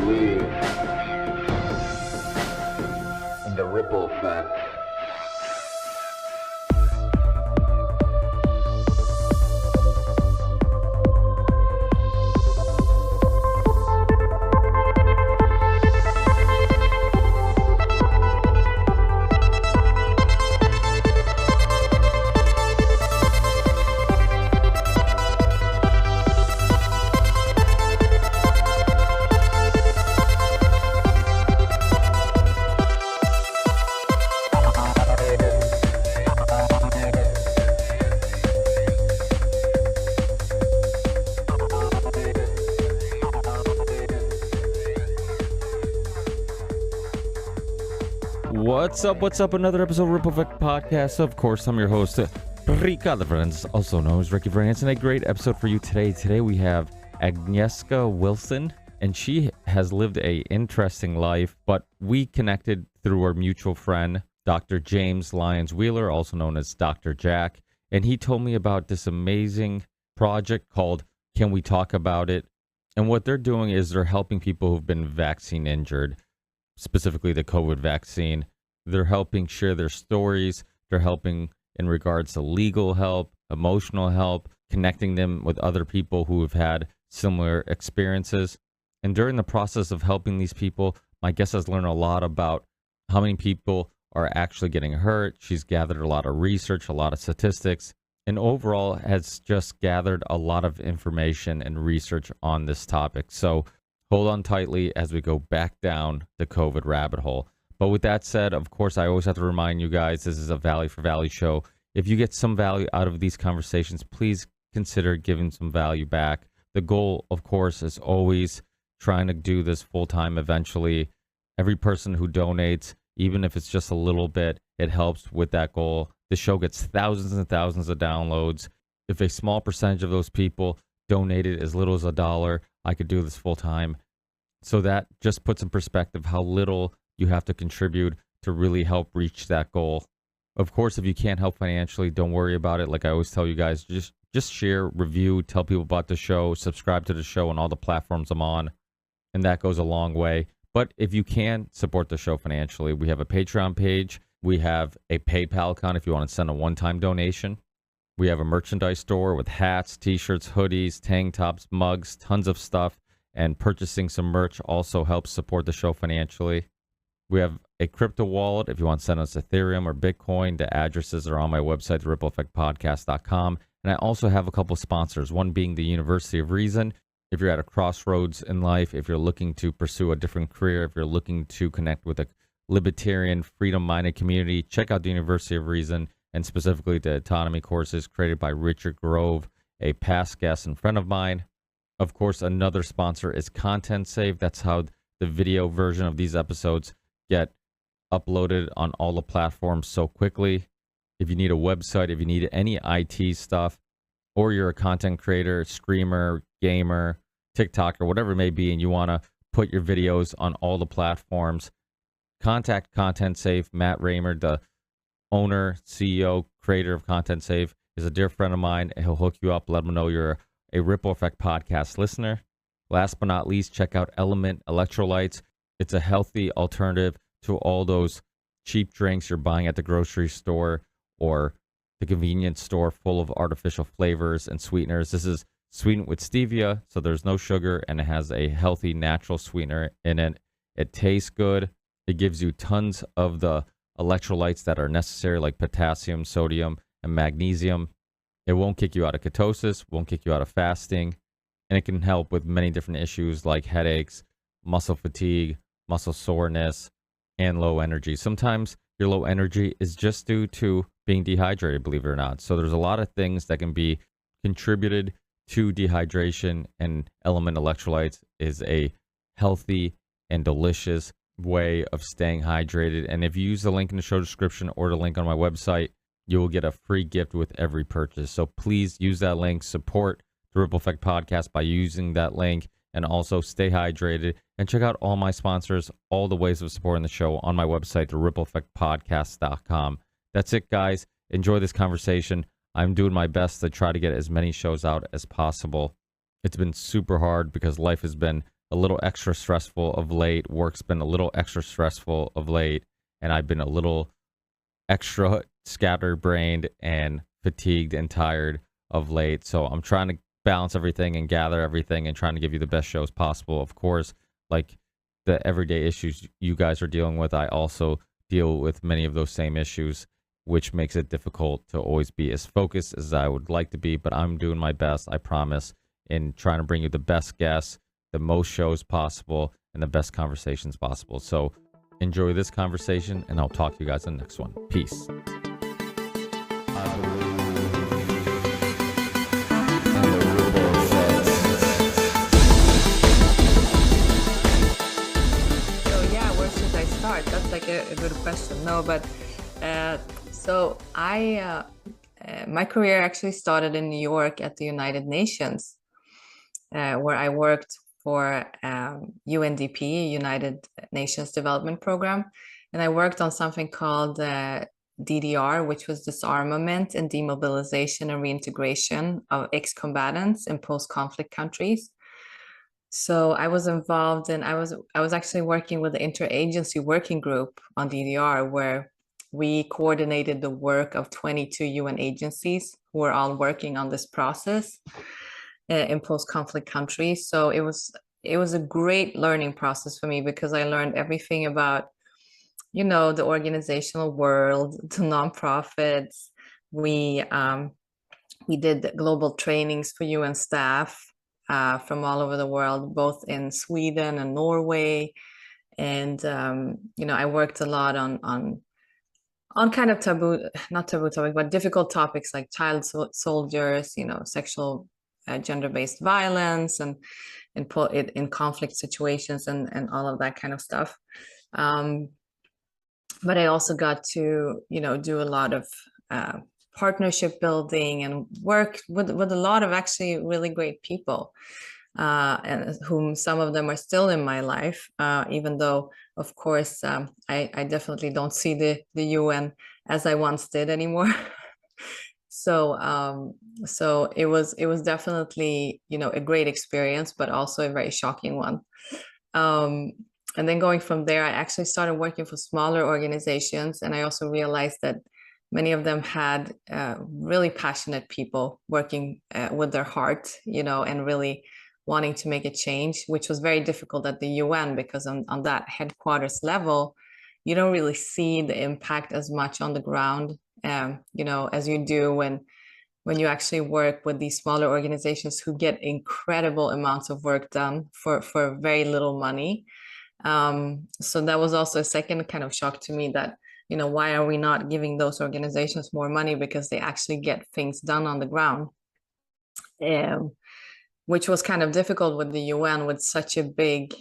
believe in the ripple effect. What's up? Another episode of Ripple Effect Podcast. Of course, I'm your host, Rica the Friends, also known as Ricky France, and a great episode for you today. Today we have Agnieszka Wilson, and she has lived a interesting life, but we connected through our mutual friend, Dr. James Lyons Wheeler, also known as Dr. Jack, and he told me about this amazing project called Can We Talk About It? And what they're doing is they're helping people who've been vaccine injured, specifically the COVID vaccine. They're helping share their stories. They're helping in regards to legal help, emotional help, connecting them with other people who have had similar experiences. And during the process of helping these people, my guest has learned a lot about how many people are actually getting hurt. She's gathered a lot of research, a lot of statistics, and overall has just gathered a lot of information and research on this topic. So hold on tightly as we go back down the COVID rabbit hole. But with that said, of course, I always have to remind you guys, this is a value for value show. If you get some value out of these conversations, please consider giving some value back. The goal, of course, is always trying to do this full time eventually. Every person who donates, even if it's just a little bit, it helps with that goal. The show gets thousands and thousands of downloads. If a small percentage of those people donated as little as $1, I could do this full time. So that just puts in perspective how little you have to contribute to really help reach that goal. Of course, if you can't help financially, don't worry about it. Like I always tell you guys, just share, review, tell people about the show, subscribe to the show on all the platforms I'm on, and that goes a long way. But if you can support the show financially, we have a Patreon page. We have a PayPal account if you want to send a one-time donation. We have a merchandise store with hats, t-shirts, hoodies, tank tops, mugs, tons of stuff, and purchasing some merch also helps support the show financially. We have a crypto wallet if you want to send us Ethereum or Bitcoin. The addresses are on my website, rippleeffectpodcast.com. And I also have a couple sponsors, one being the University of Reason. If you're at a crossroads in life, if you're looking to pursue a different career, if you're looking to connect with a libertarian, freedom-minded community, check out the University of Reason, and specifically the autonomy courses created by Richard Grove, a past guest and friend of mine. Of course, another sponsor is Content Save. That's how the video version of these episodes get uploaded on all the platforms so quickly. If you need a website, if you need any IT stuff, or you're a content creator, streamer, gamer, TikToker, whatever it may be, and you want to put your videos on all the platforms, contact Content Safe. Matt Raymer, the owner, CEO, creator of Content Safe, is a dear friend of mine, and he'll hook you up, let him know you're a Ripple Effect podcast listener. Last but not least, check out Element Electrolytes. It's a healthy alternative to all those cheap drinks you're buying at the grocery store or the convenience store full of artificial flavors and sweeteners. This is sweetened with stevia, so there's no sugar, and it has a healthy natural sweetener in it. It tastes good. It gives you tons of the electrolytes that are necessary, like potassium, sodium, and magnesium. It won't kick you out of ketosis, won't kick you out of fasting, and it can help with many different issues like headaches, muscle fatigue, muscle soreness, and low energy. Sometimes your low energy is just due to being dehydrated, believe it or not. So there's a lot of things that can be contributed to dehydration, and Element Electrolytes is a healthy and delicious way of staying hydrated. And if you use the link in the show description or the link on my website, you will get a free gift with every purchase. So please use that link, support the Ripple Effect Podcast by using that link, and also stay hydrated. And check out all my sponsors, all the ways of supporting the show on my website, rippleeffectpodcast.com. That's it, guys. Enjoy this conversation. I'm doing my best to try to get as many shows out as possible. It's been super hard because life has been a little extra stressful of late. Work's been a little extra stressful of late, and I've been a little extra scatterbrained and fatigued and tired of late. So I'm trying to balance everything and gather everything and trying to give you the best shows possible. Of course, like the everyday issues you guys are dealing with, I also deal with many of those same issues, which makes it difficult to always be as focused as I would like to be. But I'm doing my best, I promise, in trying to bring you the best guests, the most shows possible, and the best conversations possible. So enjoy this conversation, and I'll talk to you guys in the next one. Peace. That's like a good question. No, but so my career actually started in New York at the United Nations, where I worked for UNDP, United Nations Development Program, and I worked on something called DDR, which was disarmament and demobilization and reintegration of ex-combatants in post-conflict countries. So I was involved and I was actually working with the interagency working group on DDR, where we coordinated the work of 22 UN agencies who were all working on this process in post-conflict countries. So it was a great learning process for me, because I learned everything about, the organizational world, the nonprofits. We did global trainings for UN staff from all over the world, both in Sweden and Norway. And I worked a lot on kind of not taboo topic, but difficult topics like child soldiers, sexual gender-based violence, and in conflict situations, and all of that kind of stuff. But I also got to do a lot of partnership building and work with a lot of actually really great people, and whom some of them are still in my life, even though, of course, I definitely don't see the UN as I once did anymore. So it was definitely a great experience, but also a very shocking one. And then going from there, I actually started working for smaller organizations, and I also realized that many of them had really passionate people working with their heart, and really wanting to make a change, which was very difficult at the UN, because on that headquarters level, you don't really see the impact as much on the ground, as you do when you actually work with these smaller organizations who get incredible amounts of work done for very little money. So that was also a second kind of shock to me, that why are we not giving those organizations more money, because they actually get things done on the ground, which was kind of difficult with the UN, with such a big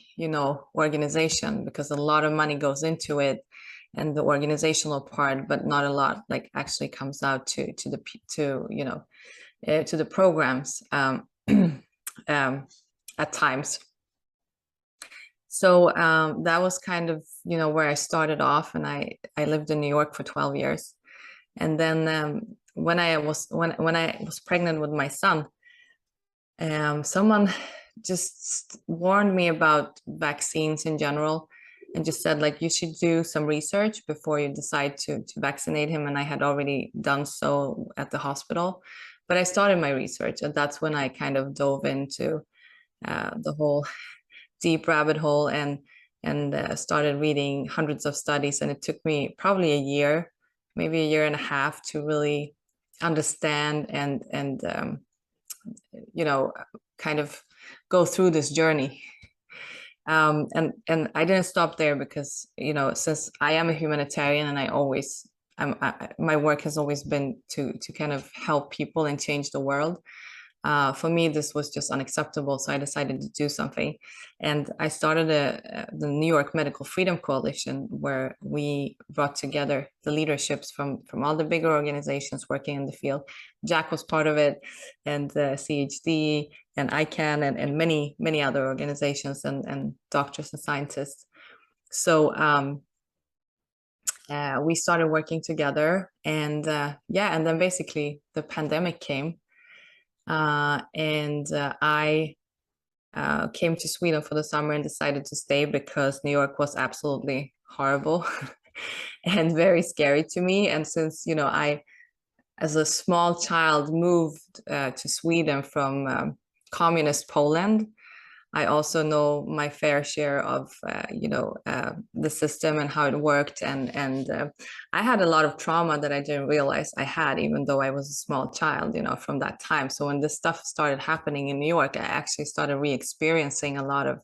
organization, because a lot of money goes into it and the organizational part, but not a lot like actually comes out to the programs at times. So that was kind of where I started off, and I lived in New York for 12 years. And then when I was pregnant with my son, someone just warned me about vaccines in general, and just said, like, you should do some research before you decide to vaccinate him. And I had already done so at the hospital, but I started my research, and that's when I kind of dove into the whole deep rabbit hole, and started reading hundreds of studies. And it took me probably a year, maybe a year and a half, to really understand and kind of go through this journey. And I didn't stop there, because since I am a humanitarian, and my work has always been to kind of help people and change the world. For me, this was just unacceptable, so I decided to do something. And I started the New York Medical Freedom Coalition, where we brought together the leaderships from all the bigger organizations working in the field. Jack was part of it, and CHD, and ICANN, and many, many other organizations, and doctors and scientists. So we started working together, and and then basically the pandemic came. I came to Sweden for the summer and decided to stay because New York was absolutely horrible and very scary to me. And since, I, as a small child, moved to Sweden from communist Poland, I also know my fair share of, the system and how it worked. And I had a lot of trauma that I didn't realize I had, even though I was a small child, from that time. So when this stuff started happening in New York, I actually started re-experiencing a lot of,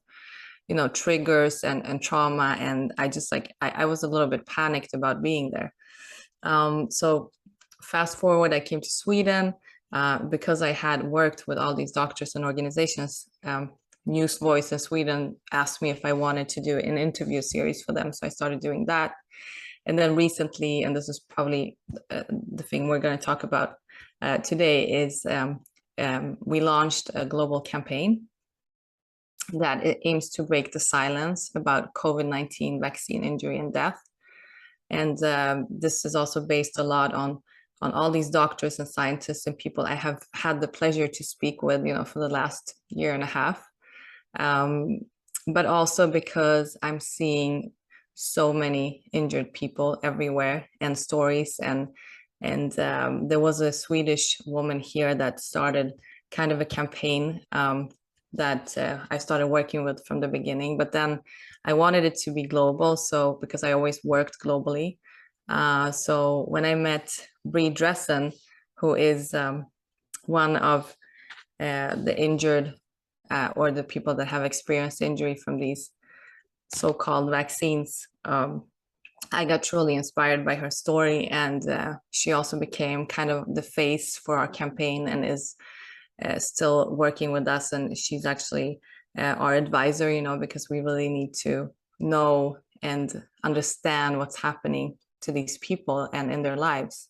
triggers and trauma. And I just I was a little bit panicked about being there. So fast forward, I came to Sweden because I had worked with all these doctors and organizations. News Voice in Sweden asked me if I wanted to do an interview series for them. So I started doing that. And then recently, and this is probably the thing we're going to talk about today, is we launched a global campaign that it aims to break the silence about COVID-19 vaccine injury and death. And this is also based a lot on all these doctors and scientists and people I have had the pleasure to speak with, for the last year and a half. But also because I'm seeing so many injured people everywhere and stories, and there was a Swedish woman here that started kind of a campaign that I started working with from the beginning, but then I wanted it to be global. So because I always worked globally. So when I met Bree Dressen, who is one of the injured or the people that have experienced injury from these so-called vaccines, I got truly inspired by her story. And she also became kind of the face for our campaign and is still working with us. And she's actually our advisor, because we really need to know and understand what's happening to these people and in their lives.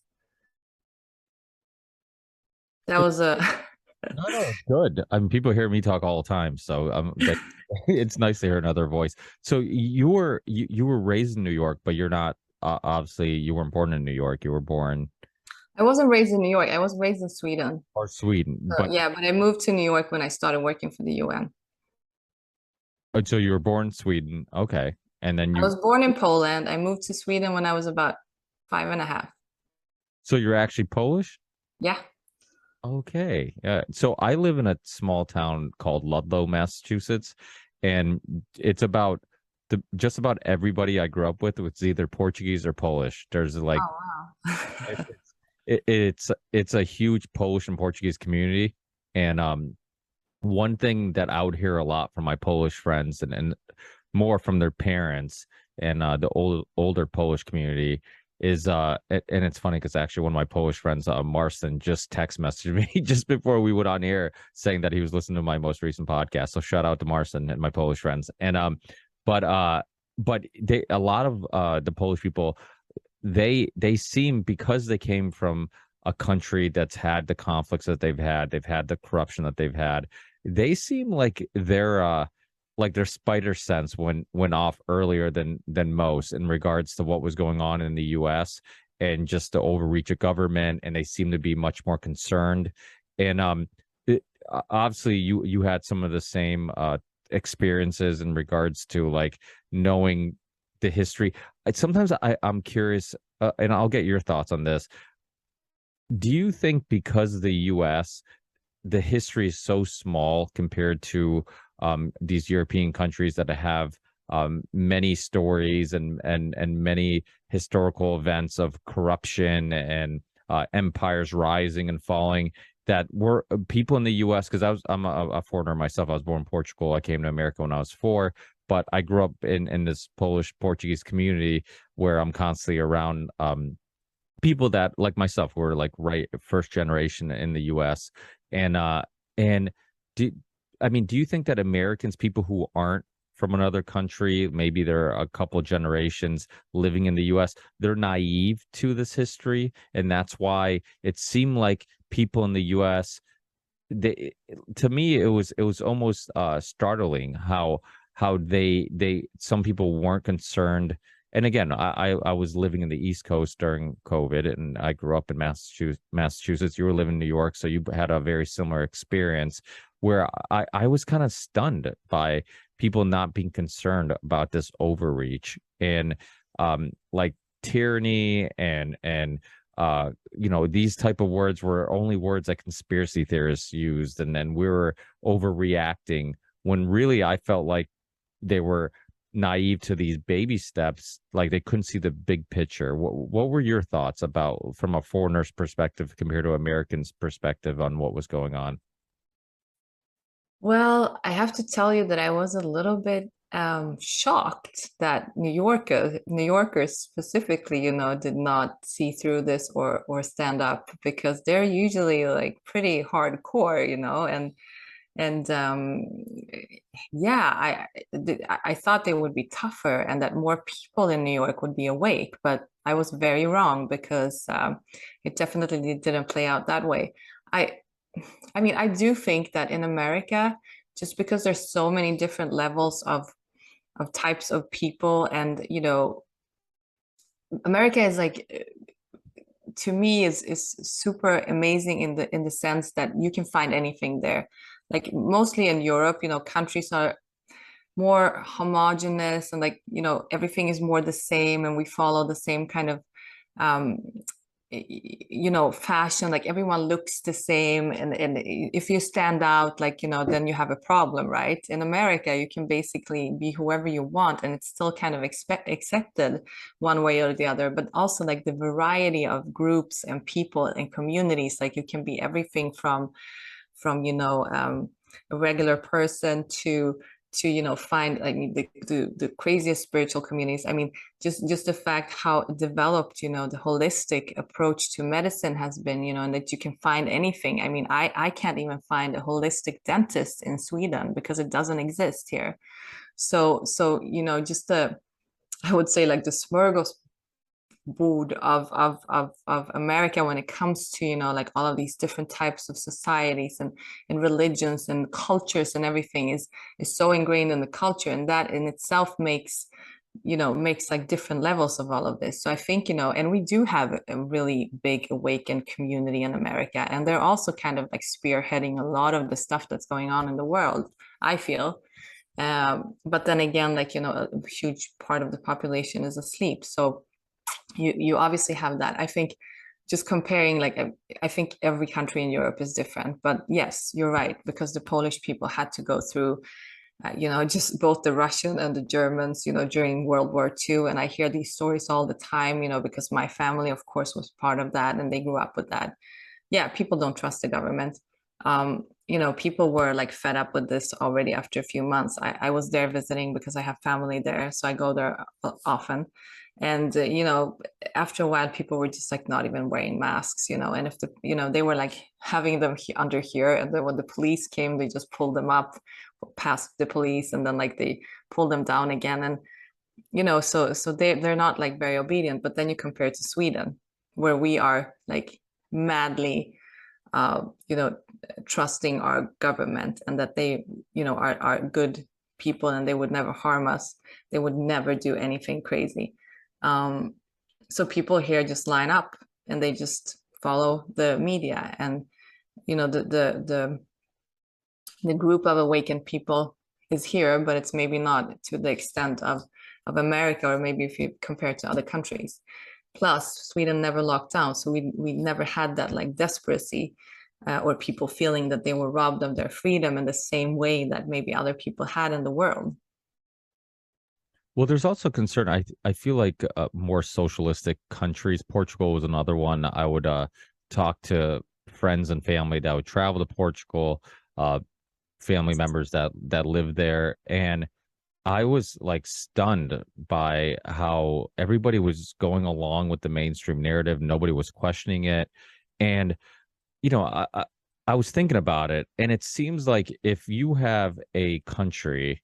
That was a No, good. I mean, people hear me talk all the time, so it's nice to hear another voice. So you were raised in New York, but you're not obviously you weren't born in New York. You were born I wasn't raised in New York. I was raised in Sweden. or Sweden, So, but yeah, but I moved to New York when I started working for the UN. so you were born in Sweden, okay, and then I was born in Poland. I moved to Sweden when I was about 5.5. so you're actually Polish? Yeah. Okay. So I live in a small town called Ludlow, Massachusetts, and it's about just about everybody I grew up with was either Portuguese or Polish. There's like Oh, wow. it's a huge Polish and Portuguese community, and one thing that I would hear a lot from my Polish friends and more from their parents and the older Polish community is and it's funny because actually one of my Polish friends, Marston, just text messaged me just before we went on air saying that he was listening to my most recent podcast. So shout out to Marston and my Polish friends. And but they a lot of the Polish people, they seem, because they came from a country that's had the conflicts that they've had the corruption that they've had, they seem like their spider sense went off earlier than most in regards to what was going on in the US and just the overreach of government, and they seem to be much more concerned. And obviously you had some of the same experiences in regards to like knowing the history. Sometimes I'm curious, and I'll get your thoughts on this. Do you think because the US, the history is so small compared to these European countries that have many stories and many historical events of corruption and empires rising and falling, that were people in the US, because I'm a foreigner myself. I was born in Portugal. I came to America when I was 4, but I grew up in this Polish Portuguese community where I'm constantly around people that like myself were like first generation in the US. And do do you think that Americans, people who aren't from another country, maybe they're a couple generations living in the US, they're naive to this history, and that's why it seemed like people in the US, to me it was almost startling how they some people weren't concerned and again, I was living in the East Coast during COVID, and I grew up in Massachusetts. You were living in New York, so you had a very similar experience where I was kind of stunned by people not being concerned about this overreach and like tyranny and these type of words were only words that conspiracy theorists used, and then we were overreacting when really I felt like they were naive to these baby steps, like they couldn't see the big picture. What were your thoughts about from a foreigner's perspective compared to Americans' perspective on what was going on? Well, I have to tell you that I was a little bit shocked that New Yorkers specifically, did not see through this or stand up, because they're usually like pretty hardcore, and yeah, I thought they would be tougher and that more people in New York would be awake, but I was very wrong, because it definitely didn't play out that way. I I mean, I do think that in America, just because there's so many different levels of types of people, and America is like, to me, is super amazing in the sense that you can find anything there. Like mostly in Europe, countries are more homogenous, and like, everything is more the same, and we follow the same kind of um fashion. Like everyone looks the same, and if you stand out, like, then you have a problem, right? In America, you can basically be whoever you want, and it's still kind of accepted one way or the other. But also like the variety of groups and people and communities, like you can be everything from a regular person to find like the craziest spiritual communities. I mean, just the fact how developed the holistic approach to medicine has been, and that you can find anything. I mean, I can't even find a holistic dentist in Sweden because it doesn't exist here. So just the, I would say, like the smorgasbord of America when it comes to like all of these different types of societies and religions and cultures and everything is so ingrained in the culture, and that in itself makes like different levels of all of this. So I think, and we do have a really big awakened community in America, and they're also kind of like spearheading a lot of the stuff that's going on in the world, I feel. But then again, like, a huge part of the population is asleep. So you obviously have that. I think just comparing, like, I think every country in Europe is different, but yes, you're right, because the Polish people had to go through just both the Russian and the Germans, during World War II. And I hear these stories all the time, because my family, of course, was part of that and they grew up with that. Yeah, people don't trust the government. People were like fed up with this already after a few months. I was there visiting because I have family there, so I go there often. And after a while, people were just like not even wearing masks, and if they were like having them under here, and then when the police came, they just pulled them up past the police, and then like they pulled them down again. And so they're not like very obedient. But then you compare it to Sweden, where we are like madly uh, you know, trusting our government, and that they, are good people and they would never harm us. They would never do anything crazy. Um, so people here just line up and they just follow the media, and the group of awakened people is here, but it's maybe not to the extent of America, or maybe if you compare it to other countries. Plus, Sweden never locked down, so we never had that like desperacy, or people feeling that they were robbed of their freedom in the same way that maybe other people had in the world. Well, there's also concern. I feel like more socialistic countries. Portugal was another one. I would talk to friends and family that would travel to Portugal, family members that live there, and I was like stunned by how everybody was going along with the mainstream narrative. Nobody was questioning it, and you know, I was thinking about it, and it seems like if you have a country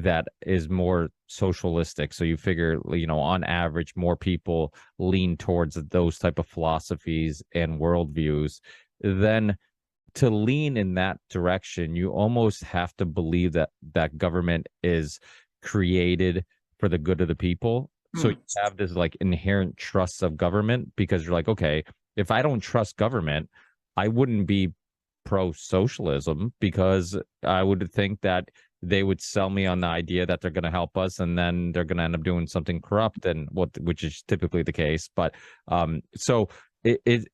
that is more socialistic, so you figure, on average, more people lean towards those type of philosophies and worldviews, then to lean in that direction, you almost have to believe that that government is created for the good of the people. So you Mm. have this like inherent trust of government because you're like, okay, if I don't trust government, I wouldn't be pro socialism because I would think that they would sell me on the idea that they're going to help us and then they're going to end up doing something corrupt and which is typically the case. But so it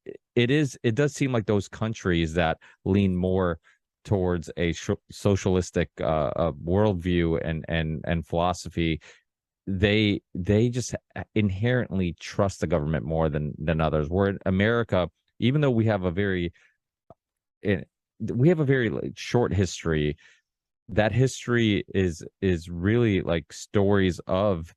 does seem like those countries that lean more towards a socialistic worldview and philosophy, they just inherently trust the government more than others. Where in America, even though we have a very like, short history, that history is really like stories of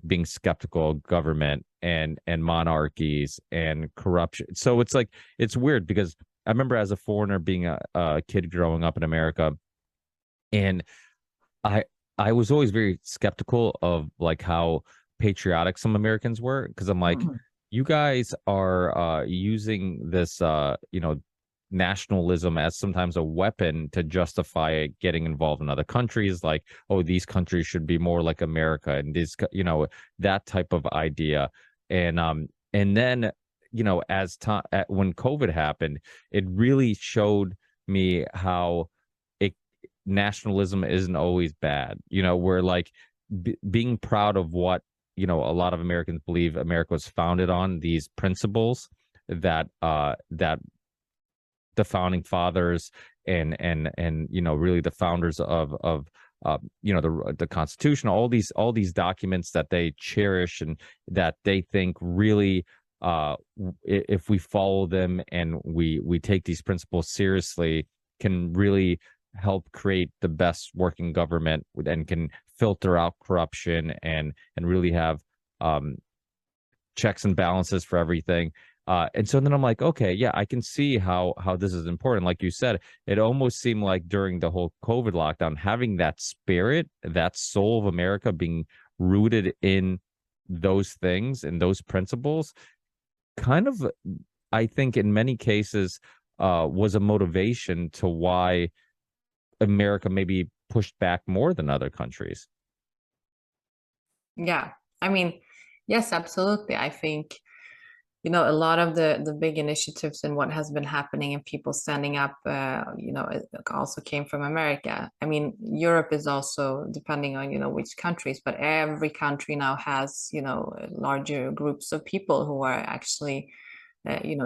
being skeptical of government and monarchies and corruption. So it's like it's weird because I remember as a foreigner being a kid growing up in America, and I I was always very skeptical of like how patriotic some Americans were because I'm like, Mm. you guys are using this nationalism as sometimes a weapon to justify getting involved in other countries, like, oh, these countries should be more like America and this that type of idea. And then as time when COVID happened, it really showed me how it nationalism isn't always bad. Where like being proud of what a lot of Americans believe America was founded on, these principles that the founding fathers and really the founders of the Constitution, all these documents that they cherish and that they think really if we follow them and we take these principles seriously, can really help create the best working government and can filter out corruption and really have um, checks and balances for everything. And so then I'm like, okay, yeah, I can see how this is important. Like you said, it almost seemed like during the whole COVID lockdown, having that spirit, that soul of America being rooted in those things and those principles, kind of, I think in many cases, was a motivation to why America maybe pushed back more than other countries. Yeah, I mean, yes, absolutely. I think, a lot of the big initiatives and what has been happening and people standing up, it also came from America. I mean, Europe is also depending on, which countries, but every country now has, larger groups of people who are actually,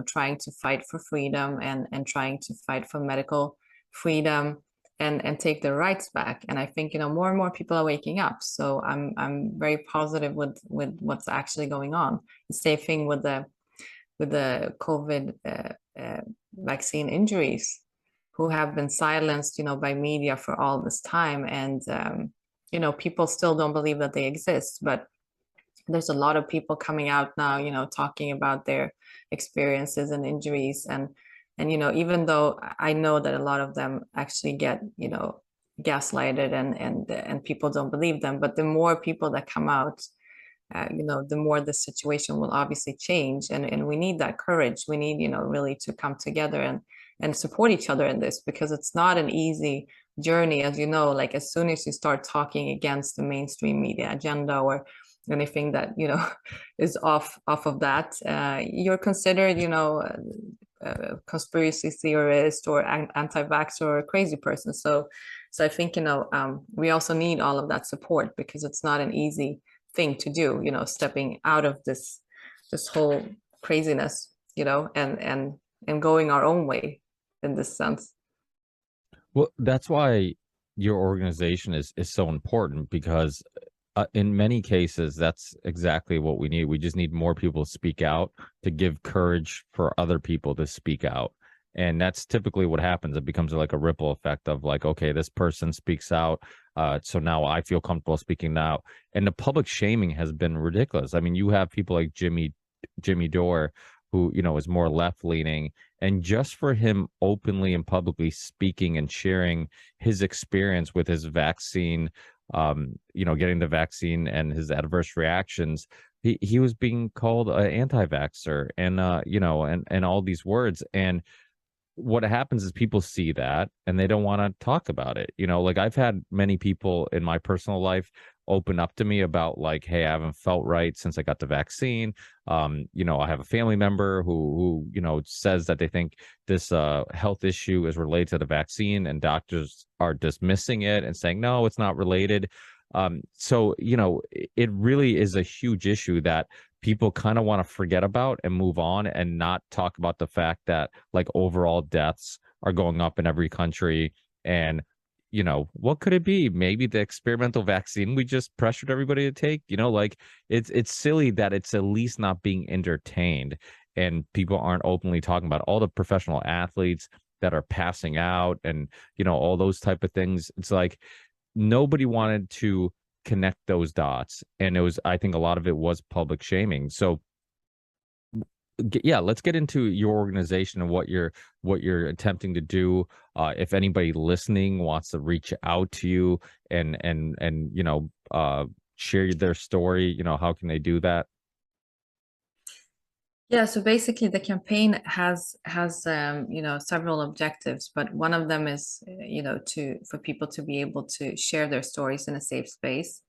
trying to fight for freedom and trying to fight for medical freedom and take their rights back. And I think, more and more people are waking up. So I'm very positive with what's actually going on. The same thing with the COVID vaccine injuries, who have been silenced, by media for all this time, and people still don't believe that they exist. But there's a lot of people coming out now, talking about their experiences and injuries, and even though I know that a lot of them actually get, gaslighted and people don't believe them, but the more people that come out, the more the situation will obviously change, and we need that courage. We need, really to come together and support each other in this, because it's not an easy journey, as you know. Like, as soon as you start talking against the mainstream media agenda or anything that is off of that, you're considered, a conspiracy theorist or anti-vaxxer or a crazy person. So I think, we also need all of that support, because it's not an easy thing to do, stepping out of this whole craziness, and going our own way in this sense. Well, that's why your organization is so important because in many cases, that's exactly what we need. We just need more people to speak out to give courage for other people to speak out. And that's typically what happens. It becomes like a ripple effect of like, okay, this person speaks out. So now I feel comfortable speaking out. And the public shaming has been ridiculous. I mean, you have people like Jimmy Dore, who, is more left leaning. And just for him openly and publicly speaking and sharing his experience with his vaccine, getting the vaccine and his adverse reactions, he was being called an anti-vaxxer and and all these words. And what happens is people see that and they don't want to talk about it. Like I've had many people in my personal life open up to me about like, hey, I haven't felt right since I got the vaccine. You know, I have a family member who you know, says that they think this health issue is related to the vaccine, and doctors are dismissing it and saying no, it's not related. So you know, it really is a huge issue that people kind of want to forget about and move on and not talk about the fact that like overall deaths are going up in every country. And you know, what could it be? Maybe the experimental vaccine we just pressured everybody to take. You know, like it's silly that it's at least not being entertained, and people aren't openly talking about all the professional athletes that are passing out, and you know, all those type of things. It's like nobody wanted to connect those dots, and it was, I think a lot of it was public shaming. So yeah, let's get into your organization and what you're attempting to do. If anybody listening wants to reach out to you and you know, share their story, you know, how can they do that? Yeah, so basically the campaign has you know, several objectives, but one of them is you know, to for people to be able to share their stories in a safe space.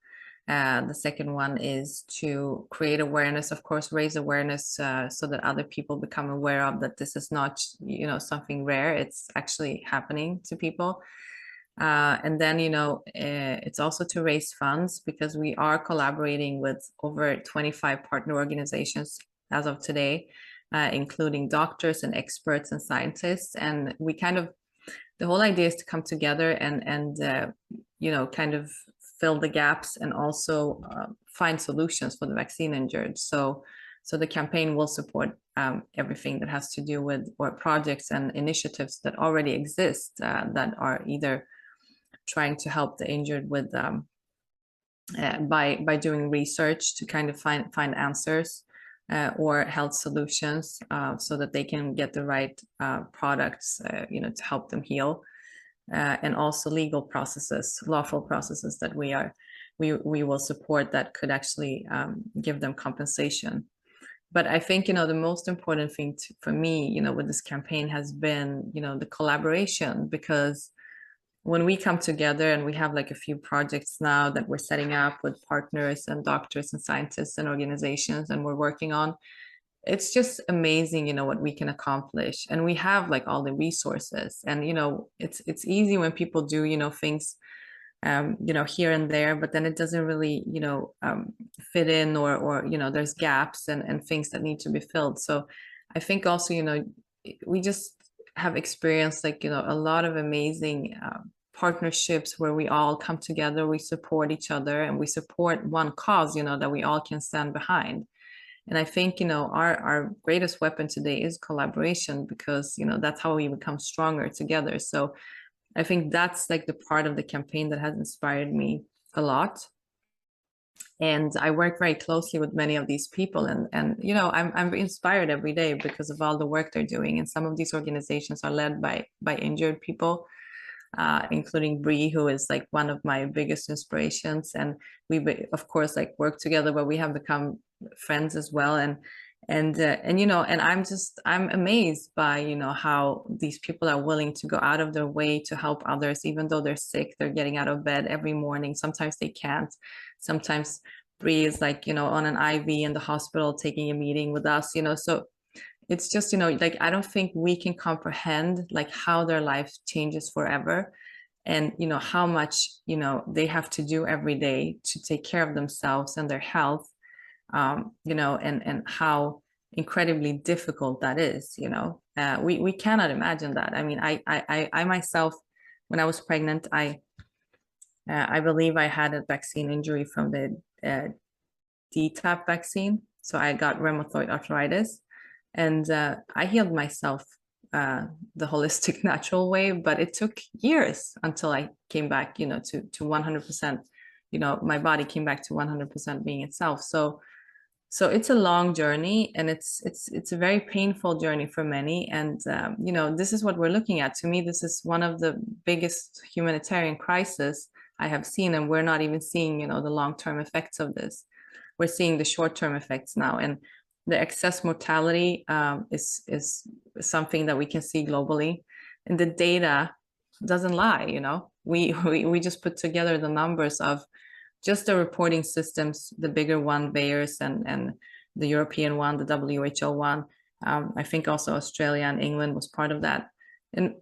The second one is to create awareness, of course, raise awareness so that other people become aware of that this is not, you know, something rare. It's actually happening to people. And then, you know, it's also to raise funds because we are collaborating with over 25 partner organizations as of today, including doctors and experts and scientists. And we kind of, the whole idea is to come together and you know, kind of fill the gaps and also find solutions for the vaccine injured. So the campaign will support everything that has to do with or projects and initiatives that already exist that are either trying to help the injured with by doing research to kind of find answers or health solutions so that they can get the right products, you know, to help them heal. And also legal processes, lawful processes that we will support that could actually give them compensation. But I think, you know, the most important thing for me, you know, with this campaign has been, you know, the collaboration, because when we come together and we have like a few projects now that we're setting up with partners and doctors and scientists and organizations and we're working on, it's just amazing, you know, what we can accomplish. And we have like all the resources, and you know, it's easy when people do, you know, things you know, here and there, but then it doesn't really, you know, fit in, or you know, there's gaps and things that need to be filled. So I think also, you know, we just have experienced like, you know, a lot of amazing partnerships where we all come together, we support each other, and we support one cause, you know, that we all can stand behind. And I think, you know, our greatest weapon today is collaboration, because, you know, that's how we become stronger together. So I think that's like the part of the campaign that has inspired me a lot. And I work very closely with many of these people, and you know, I'm inspired every day because of all the work they're doing. And some of these organizations are led by injured people, including Bree, who is like one of my biggest inspirations. And we, of course, like work together, but we have become friends as well. And you know, and I'm amazed by, you know, how these people are willing to go out of their way to help others, even though they're sick. They're getting out of bed every morning. Sometimes they can't. Sometimes Bree is like, you know, on an IV in the hospital taking a meeting with us, you know. So it's just, you know, like I don't think we can comprehend like how their life changes forever, and you know, how much, you know, they have to do every day to take care of themselves and their health, you know, and how incredibly difficult that is, you know. We cannot imagine that. I mean, I myself, when I was pregnant, I believe I had a vaccine injury from the DTaP vaccine. So I got rheumatoid arthritis, and I healed myself the holistic natural way, but it took years until I came back, you know, to 100%, you know, my body came back to 100% being itself. So it's a long journey, and it's a very painful journey for many. And you know, this is what we're looking at. To me, this is one of the biggest humanitarian crises I have seen, and we're not even seeing, you know, the long-term effects of this. We're seeing the short-term effects now, and the excess mortality is something that we can see globally, and the data doesn't lie. You know, we just put together the numbers of just the reporting systems, the bigger one, Bayer's and the European one, the WHO one. I think also Australia and England was part of that. And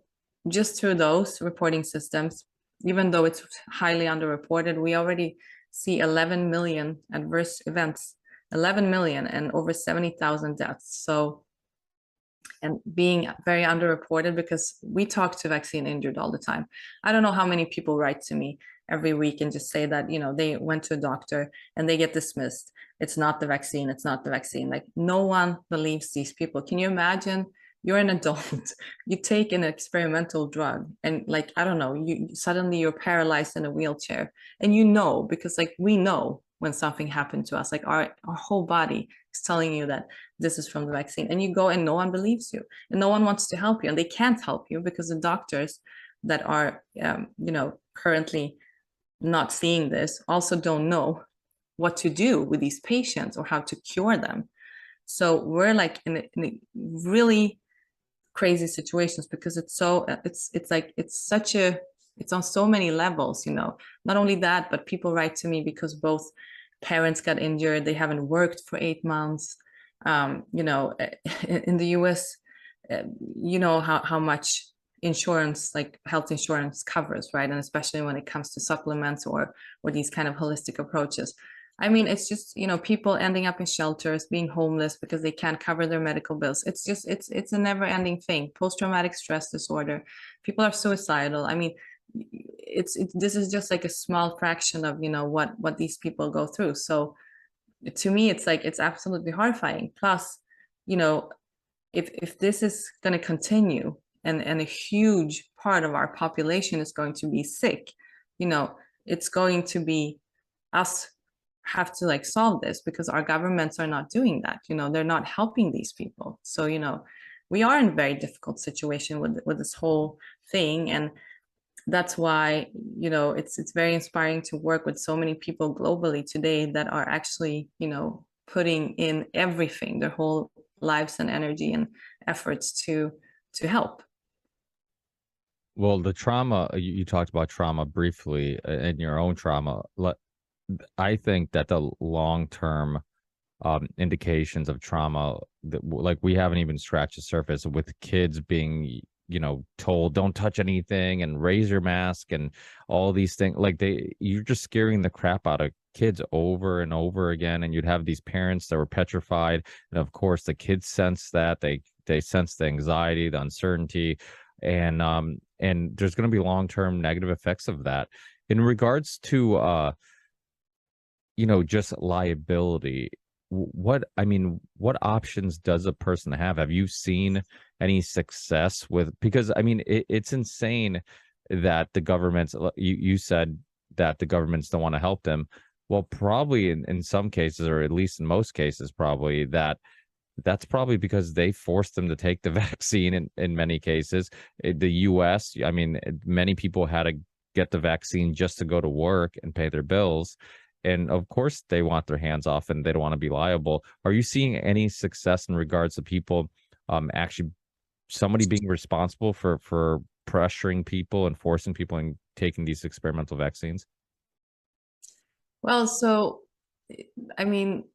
just through those reporting systems, even though it's highly underreported, we already see 11 million adverse events, 11 million and over 70,000 deaths. So, and being very underreported because we talk to vaccine injured all the time. I don't know how many people write to me every week and just say that, they went to a doctor and they get dismissed. It's not the vaccine. It's not the vaccine. Like, no one believes these people. Can you imagine? You're an adult, you take an experimental drug and, like, I don't know, you suddenly you're paralyzed in a wheelchair, and because like we know when something happened to us, like our whole body is telling you that this is from the vaccine, and you go and no one believes you and no one wants to help you, and they can't help you because the doctors that are currently not seeing this also don't know what to do with these patients or how to cure them. So we're like in a really crazy situations because it's on so many levels. Not only that, but people write to me because both parents got injured, they haven't worked for 8 months. In the US, how much insurance, like health insurance, covers, right? And especially when it comes to supplements or these kind of holistic approaches. I mean, it's just, people ending up in shelters, being homeless because they can't cover their medical bills. It's a never ending thing. Post-traumatic stress disorder. People are suicidal. I mean, this is just like a small fraction of, what these people go through. So to me, it's like, it's absolutely horrifying. Plus, if this is going to continue and a huge part of our population is going to be sick, it's going to be us have to like solve this because our governments are not doing that. They're not helping these people. So, we are in a very difficult situation with this whole thing. And that's why, it's very inspiring to work with so many people globally today that are actually, putting in everything, their whole lives and energy and efforts to help. Well, the trauma, you talked about trauma briefly and your own trauma. I think that the long-term indications of trauma, that like we haven't even scratched the surface with kids being, told don't touch anything and raise your mask and all these things. Like you're just scaring the crap out of kids over and over again. And you'd have these parents that were petrified. And of course, the kids sense that they sense the anxiety, the uncertainty, and there's going to be long-term negative effects of that. In regards to just liability, what options does a person have you seen any success with? Because I mean, it's insane that the governments, you said that the governments don't want to help them. Well, probably in some cases, or at least in most cases, probably that's probably because they forced them to take the vaccine in many cases. The US, I mean, many people had to get the vaccine just to go to work and pay their bills. And of course, they want their hands off and they don't want to be liable. Are you seeing any success in regards to people actually somebody being responsible for pressuring people and forcing people and taking these experimental vaccines? Well, so, I mean,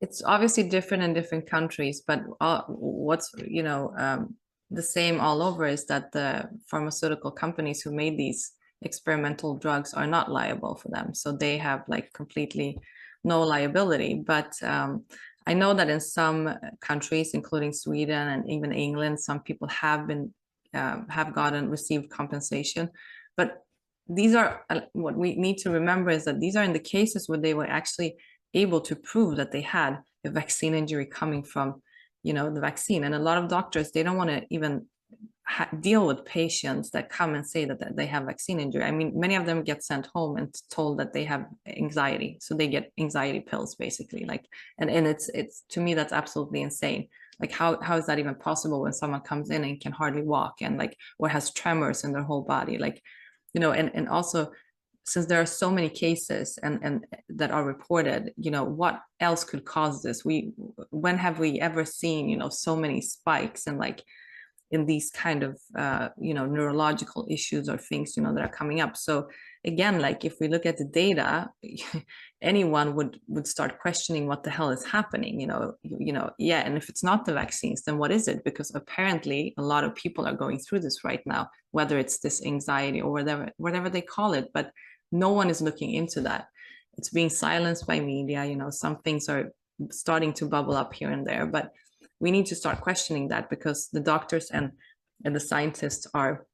it's obviously different in different countries, but what's, the same all over is that the pharmaceutical companies who made these experimental drugs are not liable for them. So they have like completely no liability. But I know that in some countries, including Sweden and even England, some people have received compensation. But these are what we need to remember is that these are in the cases where they were actually able to prove that they had a vaccine injury coming from, the vaccine. And a lot of doctors, they don't want to even deal with patients that come and say that they have vaccine injury. I mean, many of them get sent home and told that they have anxiety, so they get anxiety pills basically. Like, and it's to me that's absolutely insane. Like, how is that even possible when someone comes in and can hardly walk and like, or has tremors in their whole body, like, and also, since there are so many cases and that are reported, what else could cause this? When have we ever seen, so many spikes and like in these kind of, neurological issues or things, that are coming up? So again, like if we look at the data, anyone would start questioning what the hell is happening, yeah. And if it's not the vaccines, then what is it? Because apparently a lot of people are going through this right now, whether it's this anxiety or whatever they call it, but no one is looking into that. It's being silenced by media. Some things are starting to bubble up here and there, but we need to start questioning that, because the doctors and the scientists are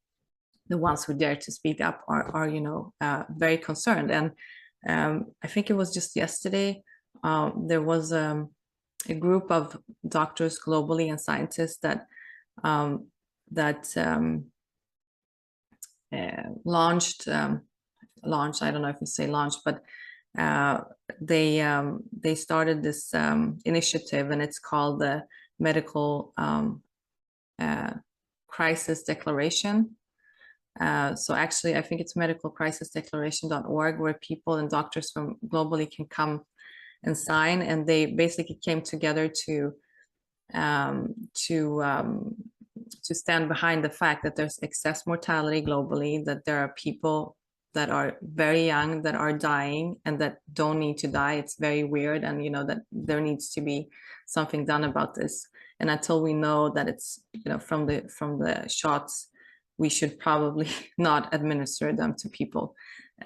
the ones who dare to speak up, are very concerned. And I think it was just yesterday, there was a group of doctors globally and scientists that launched. I don't know if you say launched, but they started this initiative, and it's called the Medical Crisis Declaration. So actually, I think it's medicalcrisisdeclaration.org, where people and doctors from globally can come and sign, and they basically came together to stand behind the fact that there's excess mortality globally, that there are people that are very young that are dying and that don't need to die. It's very weird, and that there needs to be something done about this. And until we know that it's from the shots, we should probably not administer them to people.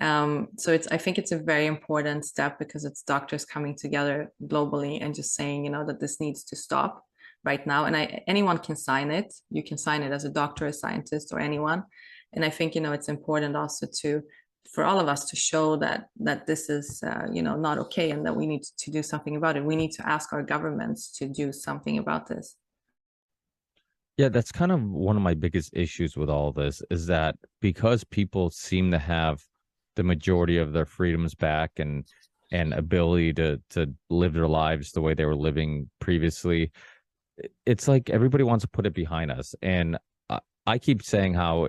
So I think it's a very important step, because it's doctors coming together globally and just saying, that this needs to stop right now. And anyone can sign it. You can sign it as a doctor, a scientist, or anyone. And I think, it's important also for all of us to show that this is, not okay, and that we need to do something about it. We need to ask our governments to do something about this. Yeah, that's kind of one of my biggest issues with all this, is that because people seem to have the majority of their freedoms back and ability to live their lives the way they were living previously, it's like everybody wants to put it behind us. And I keep saying how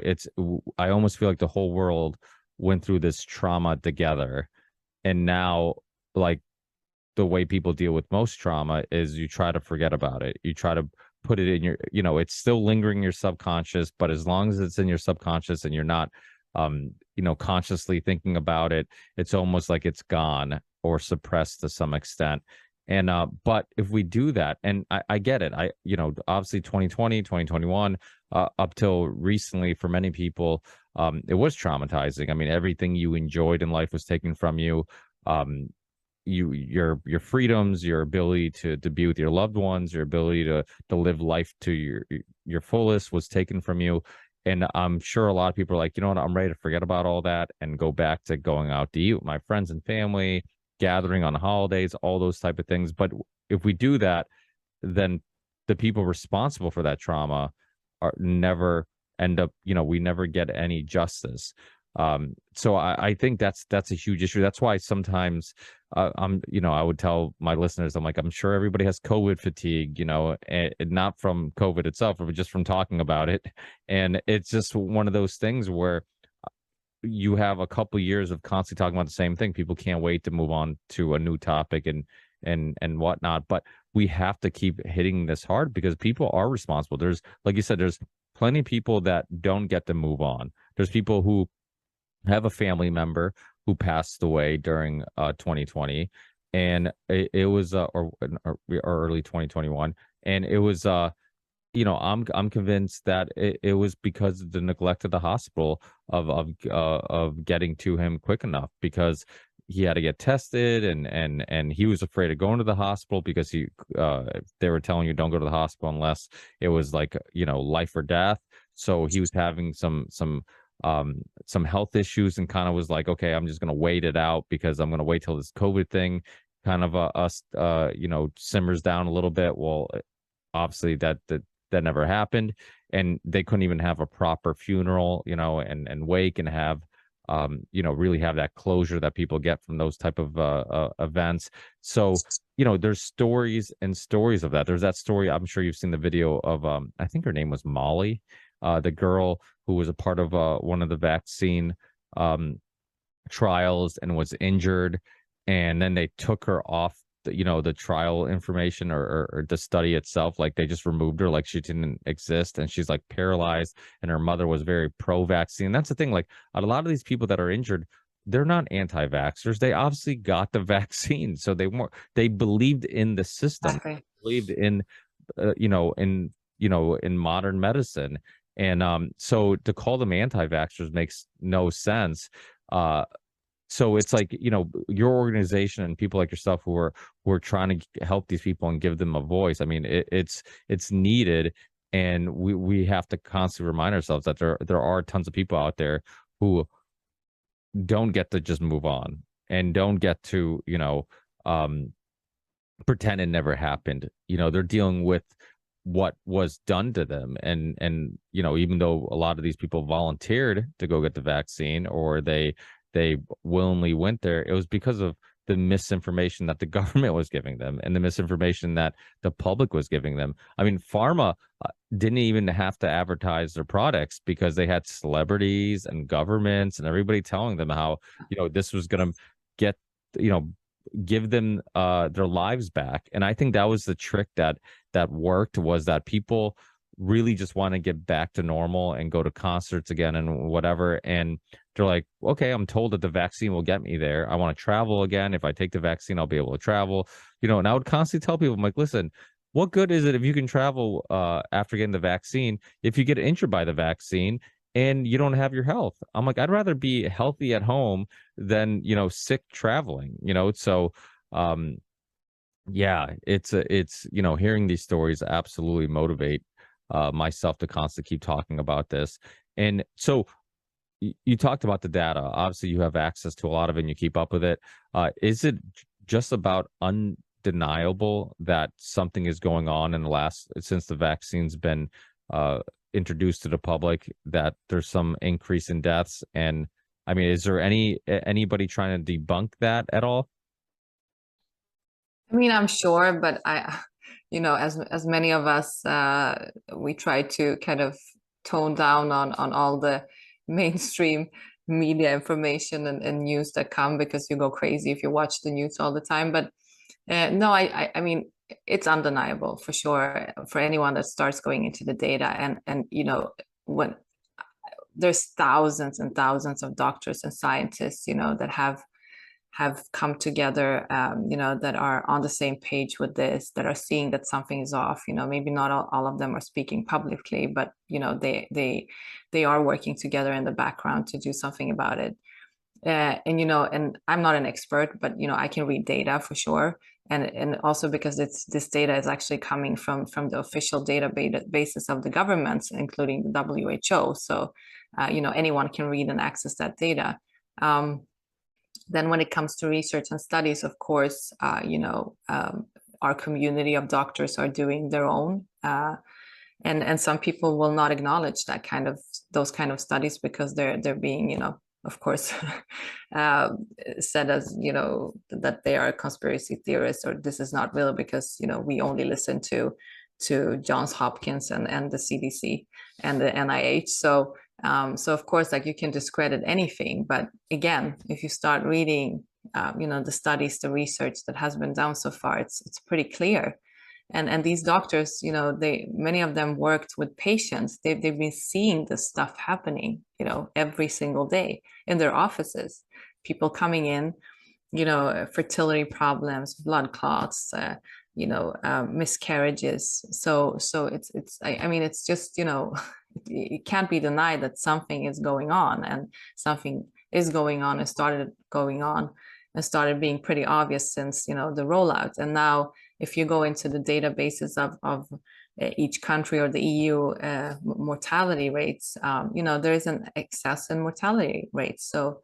I almost feel like the whole world went through this trauma together. And now, like, the way people deal with most trauma is you try to forget about it. You try to put it in your, it's still lingering in your subconscious, but as long as it's in your subconscious and you're not, consciously thinking about it, it's almost like it's gone or suppressed to some extent. And, but if we do that, and I get it, obviously 2020, 2021, up till recently, for many people, it was traumatizing. I mean, everything you enjoyed in life was taken from you. Your freedoms, your ability to be with your loved ones, your ability to live life to your fullest was taken from you. And I'm sure a lot of people are like, you know what, I'm ready to forget about all that and go back to going out to eat with my friends and family, gathering on holidays, all those type of things. But if we do that, then the people responsible for that trauma never end up, we never get any justice. So I think that's a huge issue. That's why sometimes I would tell my listeners, I'm like, I'm sure everybody has COVID fatigue, and not from COVID itself, but just from talking about it. And it's just one of those things where you have a couple years of constantly talking about the same thing. People can't wait to move on to a new topic and whatnot. But we have to keep hitting this hard, because people are responsible. There's, like you said, there's plenty of people that don't get to move on. There's people who have a family member who passed away during 2020, and it was or early 2021, and it was I'm convinced that it was because of the neglect of the hospital of getting to him quick enough, because he had to get tested, and he was afraid of going to the hospital, because they were telling you don't go to the hospital unless it was like life or death. So he was having some health issues, and kind of was like, okay, I'm just going to wait it out, because I'm going to wait till this COVID thing kind of simmers down a little bit. Well, obviously that never happened, and they couldn't even have a proper funeral, and wake, and have really have that closure that people get from those type of events. So there's stories and stories of that. There's that story, I'm sure you've seen the video of I think her name was Molly, the girl who was a part of one of the vaccine trials and was injured, and then they took her off the trial information or the study itself. Like, they just removed her, like she didn't exist, and she's like paralyzed, and her mother was very pro-vaccine. That's the thing, like, a lot of these people that are injured they're not anti-vaxxers. They obviously got the vaccine, so they believed in the system, Exactly. believed in in modern medicine. And so to call them anti-vaxxers makes no sense. So it's like, your organization and people like yourself who are trying to help these people and give them a voice. I mean, it's needed, and we have to constantly remind ourselves that there are tons of people out there who don't get to just move on and don't get to, um pretend it never happened. They're dealing with what was done to them, and even though a lot of these people volunteered to go get the vaccine, or they willingly went there, it was because of the misinformation that the government was giving them and the misinformation that the public was giving them. I mean, pharma didn't even have to advertise their products because they had celebrities and governments and everybody telling them how, this was going to get, you know give them their lives back. And I think that was the trick that worked, was that people really just want to get back to normal and go to concerts again and whatever. And they're like, okay, I'm told that the vaccine will get me there. I want to travel again. If I take the vaccine, I'll be able to travel. And I would constantly tell people, I'm like, listen, what good is it if you can travel after getting the vaccine if you get injured by the vaccine and you don't have your health? I'm like, I'd rather be healthy at home than, sick traveling, So, yeah, it's hearing these stories absolutely motivate myself to constantly keep talking about this. And so you talked about the data. Obviously, you have access to a lot of it and you keep up with it. Is it just about undeniable that something is going on in the last, since the vaccine's been introduced to the public, that there's some increase in deaths? And I mean, is there anybody trying to debunk that at all? I mean, I'm sure, but as many of us, we try to kind of tone down on all the mainstream media information and news that come, because you go crazy if you watch the news all the time. But no, I mean, it's undeniable for sure for anyone that starts going into the data, and when there's thousands and thousands of doctors and scientists, that have come together, that are on the same page with this, that are seeing that something is off. Maybe not all of them are speaking publicly, but they are working together in the background to do something about it. And I'm not an expert, but I can read data for sure, and also because this data is actually coming from the official databases of the governments, including the WHO. So anyone can read and access that data. Then when it comes to research and studies, of course, our community of doctors are doing their own, and some people will not acknowledge those kind of studies because they're being, of course, said as, that they are conspiracy theorists, or this is not real because, we only listen to Johns Hopkins and the CDC and the NIH. So of course, like, you can discredit anything, but again, if you start reading, the studies, the research that has been done so far, it's pretty clear. And these doctors, many of them worked with patients. They've been seeing this stuff happening, every single day in their offices. People coming in, fertility problems, blood clots, miscarriages. So I mean, it's just, it can't be denied that something is going on, and something is going on and started going on and started being pretty obvious since, the rollout. And now if you go into the databases of each country or the EU mortality rates, there is an excess in mortality rates. So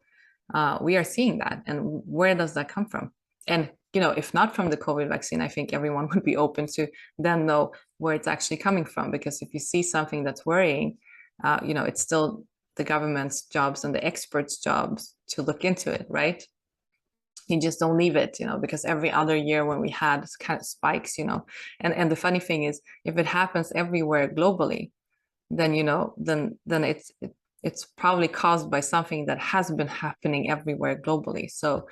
we are seeing that. And where does that come from? And if not from the COVID vaccine, I think everyone would be open to then know where it's actually coming from. Because if you see something that's worrying, it's still the government's jobs and the experts' jobs to look into it, right? You just don't leave it, because every other year when we had kind of spikes, and the funny thing is, if it happens everywhere globally, then it's probably caused by something that has been happening everywhere globally. So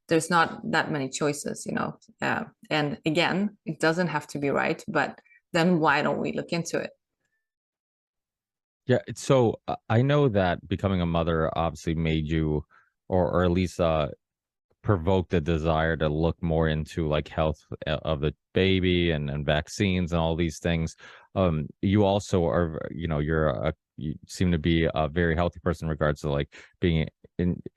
there's not that many choices, and again, it doesn't have to be right, but then why don't we look into it? Yeah, so I know that becoming a mother obviously made you or at least provoked a desire to look more into like health of the baby and vaccines and all these things. You also are, you seem to be a very healthy person in regards to like being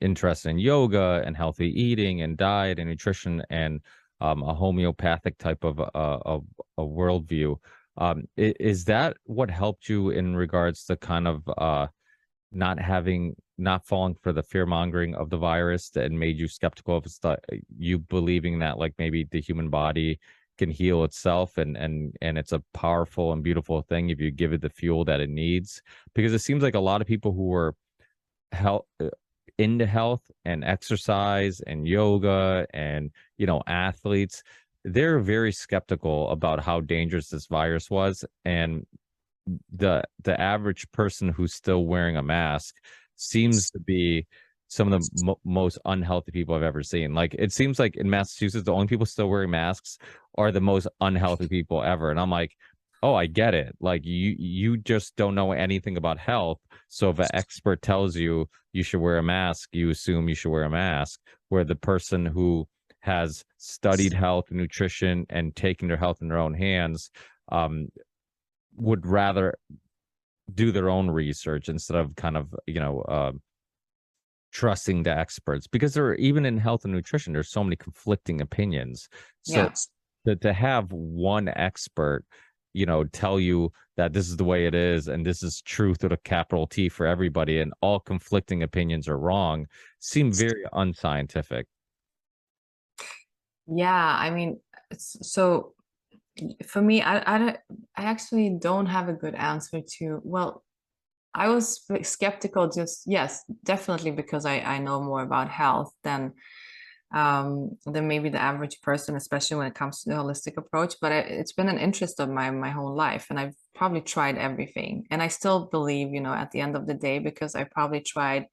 interested in yoga and healthy eating and diet and nutrition and a homeopathic type of a worldview. Is that what helped you in regards to kind of not falling for the fear mongering of the virus and made you skeptical of you believing that like maybe the human body can heal itself and it's a powerful and beautiful thing if you give it the fuel that it needs? Because it seems like a lot of people who were health into health and exercise and yoga and athletes, they're very skeptical about how dangerous this virus was. And the average person who's still wearing a mask seems to be some of the most unhealthy people I've ever seen. Like it seems like in Massachusetts, the only people still wearing masks are the most unhealthy people ever. And I'm like, oh, I get it. Like you just don't know anything about health. So if an expert tells you you should wear a mask, you assume you should wear a mask. Where the person who has studied health and nutrition and taken their health in their own hands would rather do their own research instead of kind of trusting the experts, because there are, even in health and nutrition, there's so many conflicting opinions. So to have one expert tell you that this is the way it is and this is truth with a capital T for everybody and all conflicting opinions are wrong seem very unscientific. Yeah, I mean, so for me, I actually don't have a good answer to, well, I was skeptical, just, yes, definitely, because I know more about health than maybe the average person, especially when it comes to the holistic approach. But it's been an interest of my whole life, and I've probably tried everything. And I still believe, at the end of the day, because I probably tried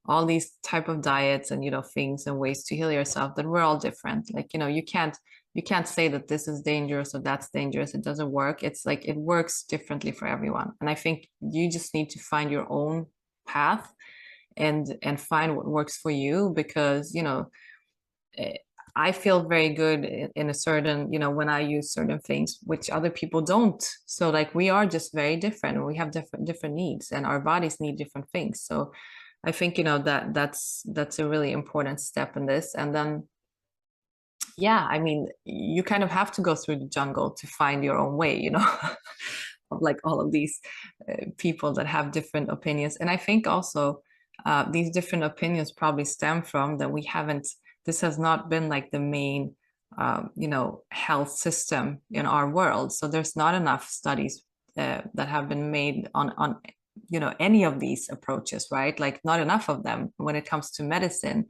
all these type of diets and things and ways to heal yourself, that we're all different. Like you can't say that this is dangerous or that's dangerous. It doesn't work. It's like it works differently for everyone, and I think you just need to find your own path and find what works for you, because eh, I feel very good in a certain, when I use certain things which other people don't. So like we are just very different. We have different needs, and our bodies need different things. So I think that's a really important step in this. And then yeah, I mean, you kind of have to go through the jungle to find your own way, of like all of these people that have different opinions. And I think also these different opinions probably stem from that we haven't, this has not been like the main, health system in our world. So there's not enough studies that have been made on any of these approaches, right? Like not enough of them when it comes to medicine.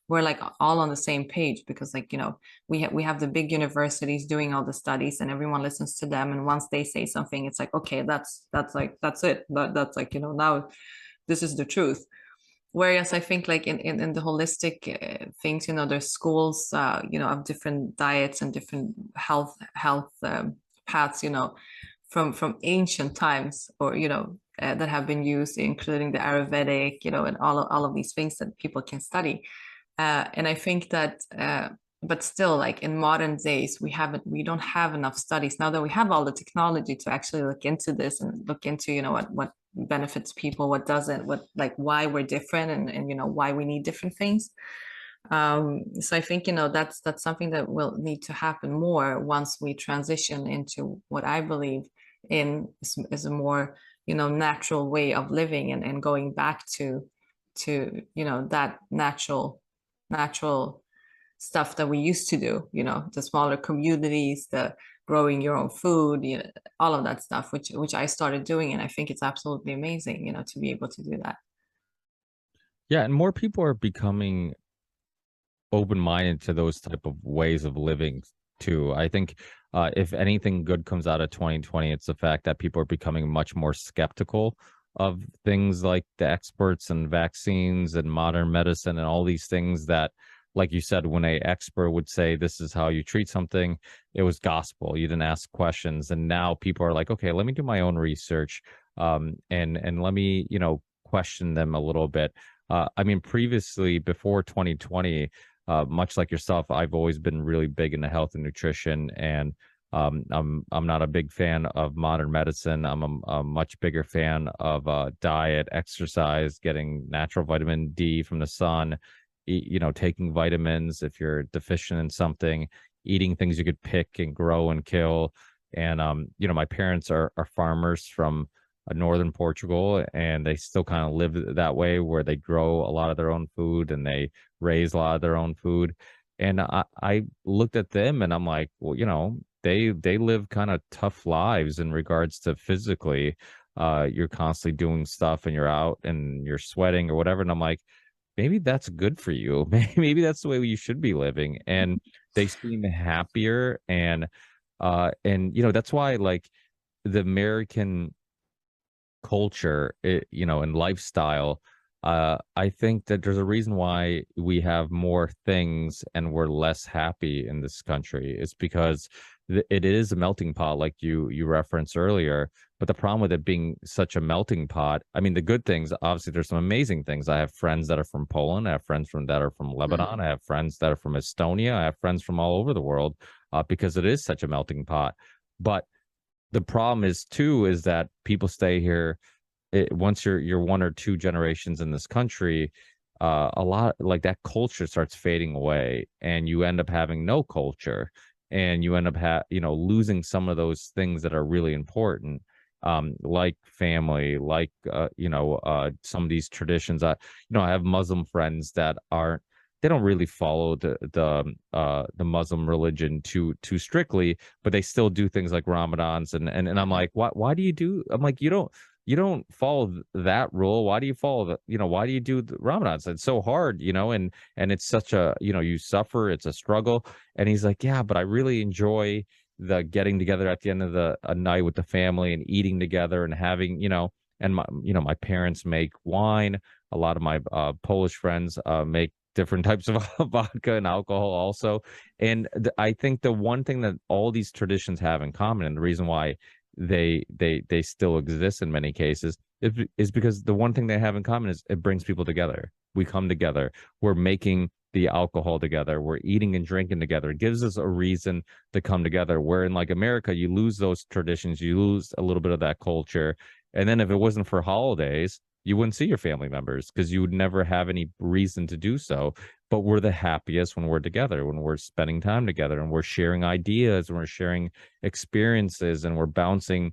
We're like all on the same page, because like we have the big universities doing all the studies and everyone listens to them, and once they say something, it's like, okay, that's it, that's like now this is the truth. Whereas I think like in the holistic things, there's schools of different diets and different health paths, from ancient times, or that have been used, including the Ayurvedic, and all of these things that people can study. And I think that, but still, like in modern days, we don't have enough studies now that we have all the technology to actually look into this and look into, what benefits people, what doesn't, what, like why we're different, and why we need different things. So I think, that's something that will need to happen more once we transition into what I believe in is a more, natural way of living, and going back to that natural stuff that we used to do, the smaller communities, the growing your own food, all of that stuff, which I started doing, and I think it's absolutely amazing, to be able to do that. Yeah, and more people are becoming open-minded to those type of ways of living too. I think if anything good comes out of 2020, it's the fact that people are becoming much more skeptical of things like the experts and vaccines and modern medicine and all these things that, like you said, when a expert would say this is how you treat something, it was gospel. You didn't ask questions. And now people are like, okay, let me do my own research, and let me question them a little bit. I mean, previously, before 2020, much like yourself, I've always been really big into health and nutrition, and I'm not a big fan of modern medicine. I'm a much bigger fan of diet, exercise, getting natural vitamin D from the sun, taking vitamins if you're deficient in something, eating things you could pick and grow and kill. And my parents are farmers from northern Portugal, and they still kind of live that way where they grow a lot of their own food and they raise a lot of their own food. And I looked at them and I'm like, well, they live kind of tough lives in regards to physically. You're constantly doing stuff and you're out and you're sweating or whatever. And I'm like, maybe that's good for you. Maybe that's the way you should be living. And they seem happier. And that's why like the American culture, and lifestyle, I think that there's a reason why we have more things and we're less happy in this country. It's because it is a melting pot, like you referenced earlier. But the problem with it being such a melting pot, I mean, the good things, obviously, there's some amazing things. I have friends that are from Poland. I have friends that are from Lebanon. I have friends that are from Estonia. I have friends from all over the world, because it is such a melting pot. But the problem is too is that people stay here, once you're one or two generations in this country, a lot like that culture starts fading away, and you end up having no culture, and you end up losing some of those things that are really important, like family, like some of these traditions. I have Muslim friends that aren't they don't really follow the Muslim religion too strictly, but they still do things like Ramadans, and I'm like, why do you do? I'm like, you don't follow that rule. Why do you follow why do you do the Ramadans? It's so hard, and it's such a, you suffer, it's a struggle. And he's like, yeah, but I really enjoy the getting together at the end of the a night with the family and eating together and having, and my parents make wine. A lot of my Polish friends make different types of vodka and alcohol also. And I think the one thing that all these traditions have in common, and the reason why they still exist in many cases, is because the one thing they have in common is it brings people together. We come together. We're making the alcohol together. We're eating and drinking together. It gives us a reason to come together. Where in like America, you lose those traditions, you lose a little bit of that culture. And then if it wasn't for holidays, you wouldn't see your family members because you would never have any reason to do so. But we're the happiest when we're together, when we're spending time together and we're sharing ideas and we're sharing experiences and we're bouncing,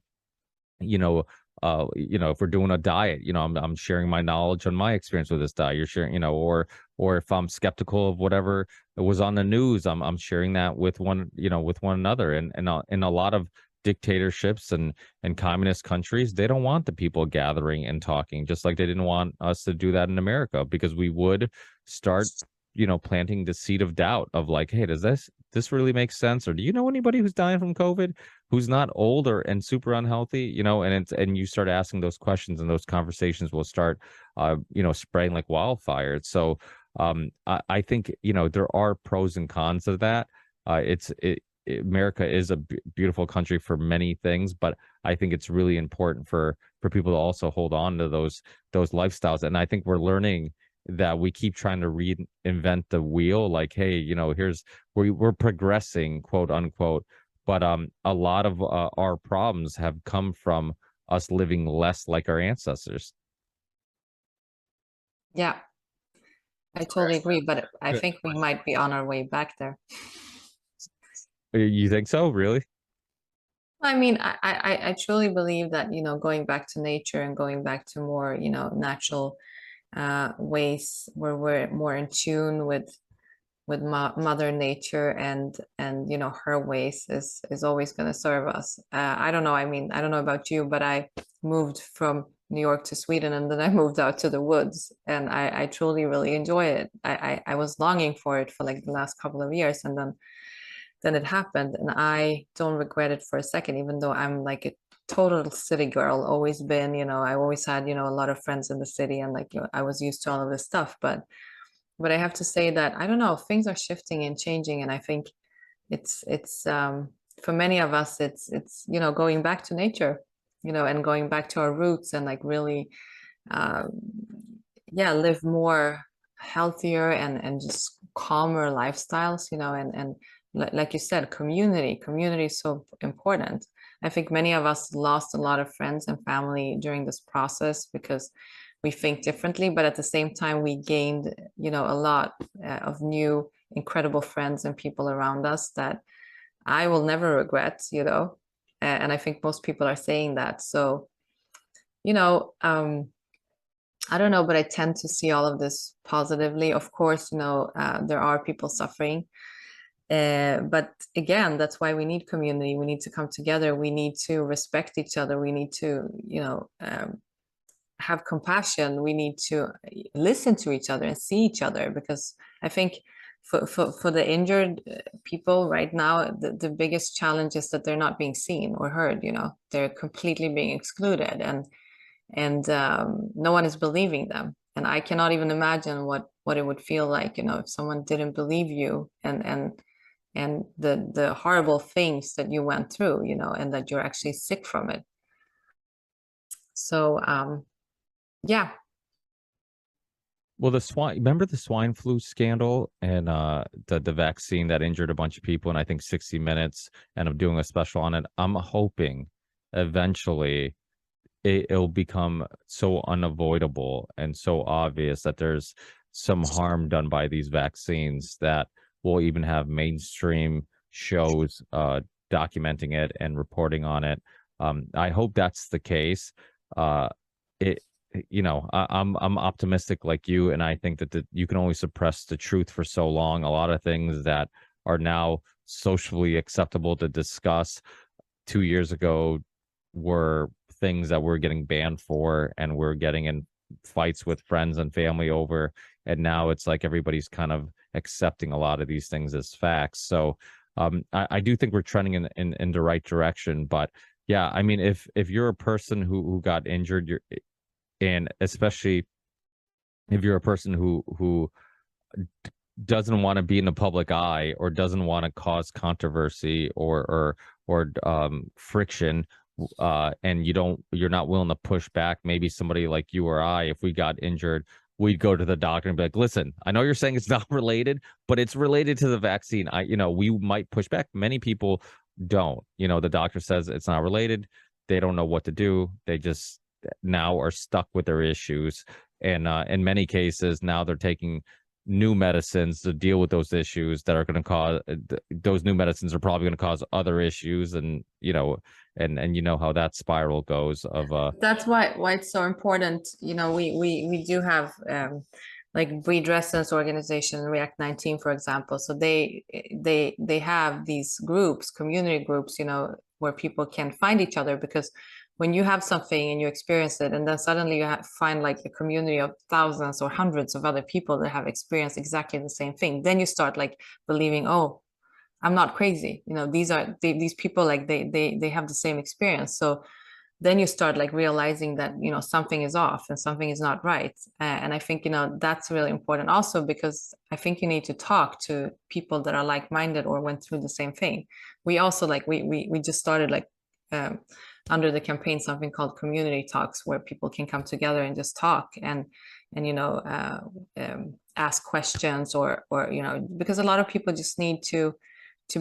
if we're doing a diet, I'm sharing my knowledge on my experience with this diet. You're sharing, or if I'm skeptical of whatever was on the news, I'm sharing that with one another. And in a lot of dictatorships and communist countries, they don't want the people gathering and talking, just like they didn't want us to do that in America, because we would start planting the seed of doubt of like, hey, does this really make sense? Or do you know anybody who's dying from COVID who's not older and super unhealthy? And you start asking those questions, and those conversations will start spraying like wildfire. So I think there are pros and cons of that. America is a beautiful country for many things, but I think it's really important for people to also hold on to those lifestyles. And I think we're learning that we keep trying to reinvent the wheel. Like, hey, we're progressing, quote unquote, but a lot of our problems have come from us living less like our ancestors. Yeah, I totally agree, but I think we might be on our way back there. You think so, really? I mean, I truly believe that, going back to nature and going back to more, natural ways where we're more in tune with Mother Nature, and her ways is always going to serve us. I don't know. I mean, I don't know about you, but I moved from New York to Sweden, and then I moved out to the woods, and I truly really enjoy it. I was longing for it for like the last couple of years, and then it happened, and I don't regret it for a second, even though I'm like a total city girl, always been. I always had a lot of friends in the city, and like I was used to all of this stuff, but I have to say that I don't know, things are shifting and changing, and I think it's for many of us, it's going back to nature, and going back to our roots, and like really uh, live more healthier and just calmer lifestyles, and like you said, community is so important. I think many of us lost a lot of friends and family during this process because we think differently, but at the same time we gained, a lot of new incredible friends and people around us that I will never regret, and I think most people are saying that. So, you know, um, I don't know, but I tend to see all of this positively. Of course, there are people suffering. But again, that's why we need community. We need to come together. We need to respect each other. We need to, have compassion. We need to listen to each other and see each other, because I think for the injured people right now, the biggest challenge is that they're not being seen or heard. They're completely being excluded, and no one is believing them. And I cannot even imagine what it would feel like, if someone didn't believe you, and the horrible things that you went through, and that you're actually sick from it. So yeah. Well, remember the swine flu scandal and the vaccine that injured a bunch of people in I think 60 Minutes, and I'm doing a special on it. I'm hoping eventually it'll become so unavoidable and so obvious that there's some harm done by these vaccines that we'll even have mainstream shows documenting it and reporting on it. I hope that's the case. It I'm optimistic like you, and I think that you can only suppress the truth for so long. A lot of things that are now socially acceptable to discuss 2 years ago were things that we're getting banned for, and we're getting in fights with friends and family over, and now it's like everybody's kind of accepting a lot of these things as facts. So I do think we're trending in the right direction. But yeah, I mean, if you're a person who got injured, and especially if you're a person who doesn't want to be in the public eye, or doesn't want to cause controversy or friction, and you're not willing to push back. Maybe somebody like you or I, if we got injured, we'd go to the doctor and be like, listen, I know you're saying it's not related, but it's related to the vaccine. We might push back. Many people don't. The doctor says it's not related. They don't know what to do. They just now are stuck with their issues. And in many cases, now they're taking new medicines to deal with those issues that are going to cause those new medicines are probably going to cause other issues. And and how that spiral goes of That's why it's so important. We do have like Breed Resistance Organization, React 19, for example. So they have these groups, community groups, where people can find each other, because when you have something and you experience it, and then suddenly you find like a community of thousands or hundreds of other people that have experienced exactly the same thing, then you start like believing, oh, I'm not crazy. These people, like they have the same experience. So then you start like realizing that something is off and something is not right. And I think that's really important also, because I think you need to talk to people that are like-minded or went through the same thing. We also like we just started like under the campaign something called community talks, where people can come together and just talk and ask questions, or because a lot of people just need to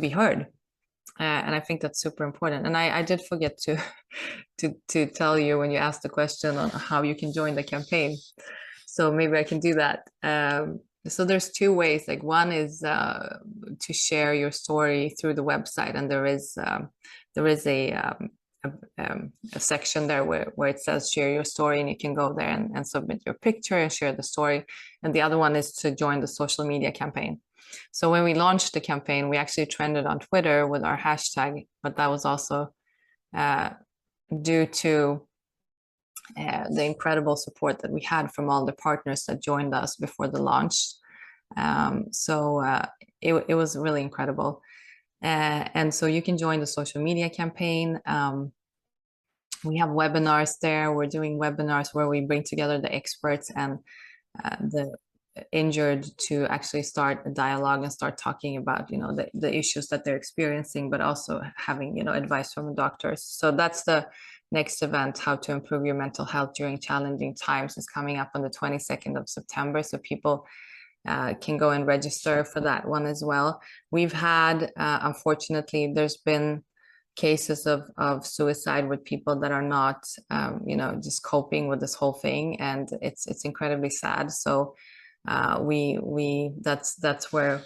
be heard. And I think that's super important. And I did forget to to tell you when you asked the question on how you can join the campaign. So maybe I can do that. So there's two ways. Like, one is to share your story through the website, and there is a section there where it says share your story, and you can go there and submit your picture and share the story. And the other one is to join the social media campaign. So when we launched the campaign, we actually trended on Twitter with our hashtag, but that was also due to the incredible support that we had from all the partners that joined us before the launch. So it was really incredible. And so you can join the social media campaign. We have webinars there. We're doing webinars where we bring together the experts and the injured to actually start a dialogue and start talking about the issues that they're experiencing, but also having advice from the doctors. So that's the next event, How to Improve Your Mental Health During Challenging Times, is coming up on the 22nd of September. So people can go and register for that one as well. We've had, unfortunately, there's been cases of suicide with people that are not, just coping with this whole thing, and it's incredibly sad. So that's where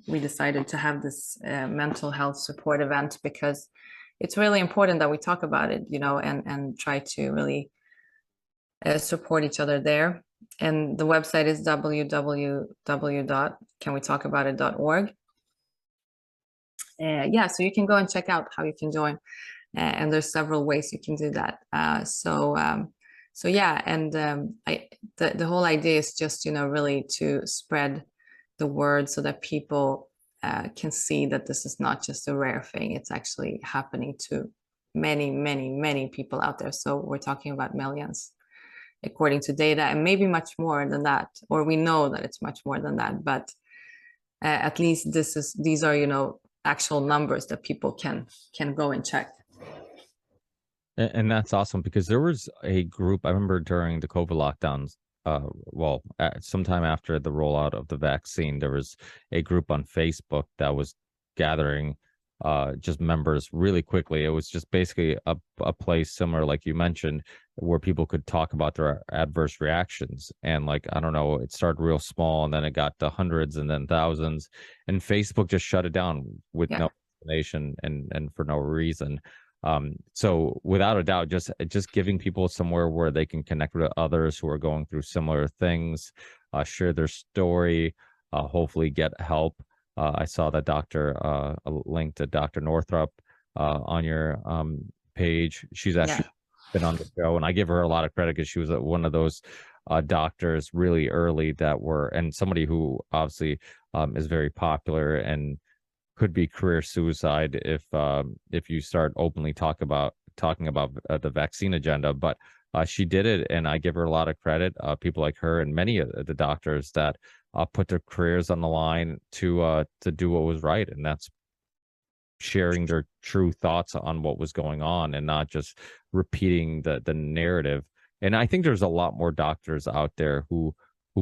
we decided to have this mental health support event, because it's really important that we talk about it, and try to really support each other there. And the website is www.canwetalkaboutit.org. So you can go and check out how you can join, and there's several ways you can do that. The whole idea is just really to spread the word so that people can see that this is not just a rare thing. It's actually happening to many, many, many people out there. So we're talking about millions, according to data, and maybe much more than that, or we know that it's much more than that. But at least these are actual numbers that people can go and check. And that's awesome, because there was a group, I remember during the COVID lockdowns, sometime after the rollout of the vaccine, there was a group on Facebook that was gathering just members really quickly. It was just basically a place similar, like you mentioned, where people could talk about their adverse reactions. And like, I don't know, it started real small and then it got to hundreds and then thousands, and Facebook just shut it down with no explanation and for no reason. So without a doubt, just giving people somewhere where they can connect with others who are going through similar things, share their story, hopefully get help. I saw that a link to Dr. Northrup on your page. She's actually been on the show, and I give her a lot of credit because she was one of those doctors really early and somebody who obviously is very popular and could be career suicide if you start openly talking about the vaccine agenda. But she did it, and I give her a lot of credit. People like her and many of the doctors that put their careers on the line to do what was right, and that's sharing their true thoughts on what was going on and not just repeating the narrative. And I think there's a lot more doctors out there who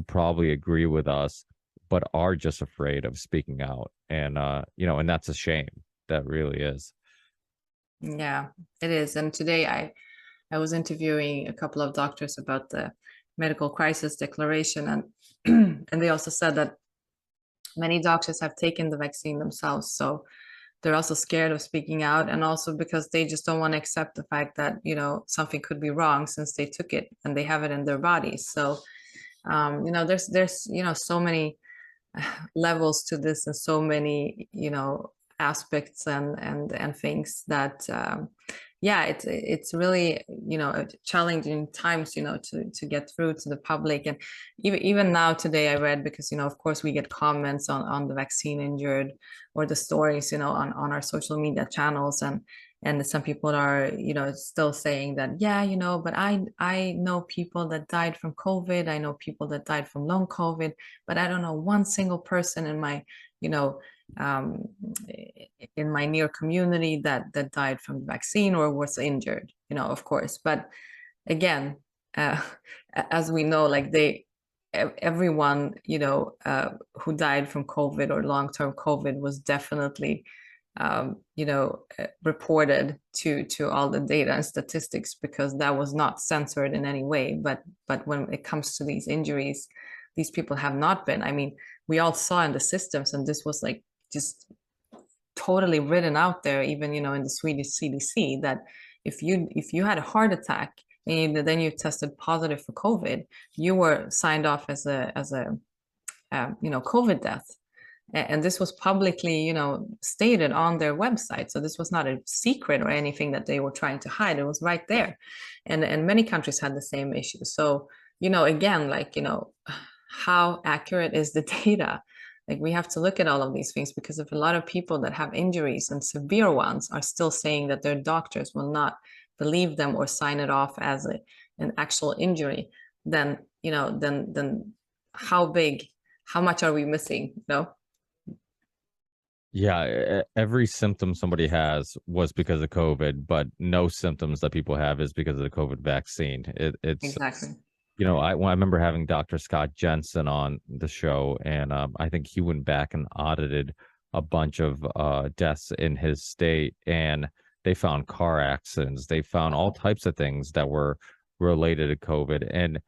probably agree with us, but are just afraid of speaking out. And and that's a shame. That really is. Yeah, it is. And today I was interviewing a couple of doctors about the medical crisis declaration, and and they also said that many doctors have taken the vaccine themselves, so they're also scared of speaking out, and also because they just don't want to accept the fact that something could be wrong since they took it and they have it in their bodies. So there's so many levels to this, and so many aspects and things that it's really challenging times to get through to the public. And even now today I read, because of course we get comments on the vaccine injured or the stories on our social media channels, and some people are still saying that but I know people that died from COVID, I know people that died from long COVID, but I don't know one single person in my in my near community that died from the vaccine or was injured, of course. But again, as we know, like everyone who died from COVID or long-term COVID was definitely reported to all the data and statistics, because that was not censored in any way. But when it comes to these injuries, these people have not been. I mean, we all saw in the systems, and this was like just totally written out there, even in the Swedish CDC, that if you had a heart attack and then you tested positive for COVID, you were signed off as a COVID death. And this was publicly stated on their website. So this was not a secret or anything that they were trying to hide. It was right there. And many countries had the same issue. So again, like how accurate is the data? Like, we have to look at all of these things, because if a lot of people that have injuries, and severe ones, are still saying that their doctors will not believe them or sign it off as an actual injury, then then how much are we missing? Yeah, every symptom somebody has was because of COVID, but no symptoms that people have is because of the COVID vaccine. It's Exactly. when I remember having Dr. Scott Jensen on the show, and I think he went back and audited a bunch of deaths in his state, and they found car accidents, they found all types of things that were related to COVID, and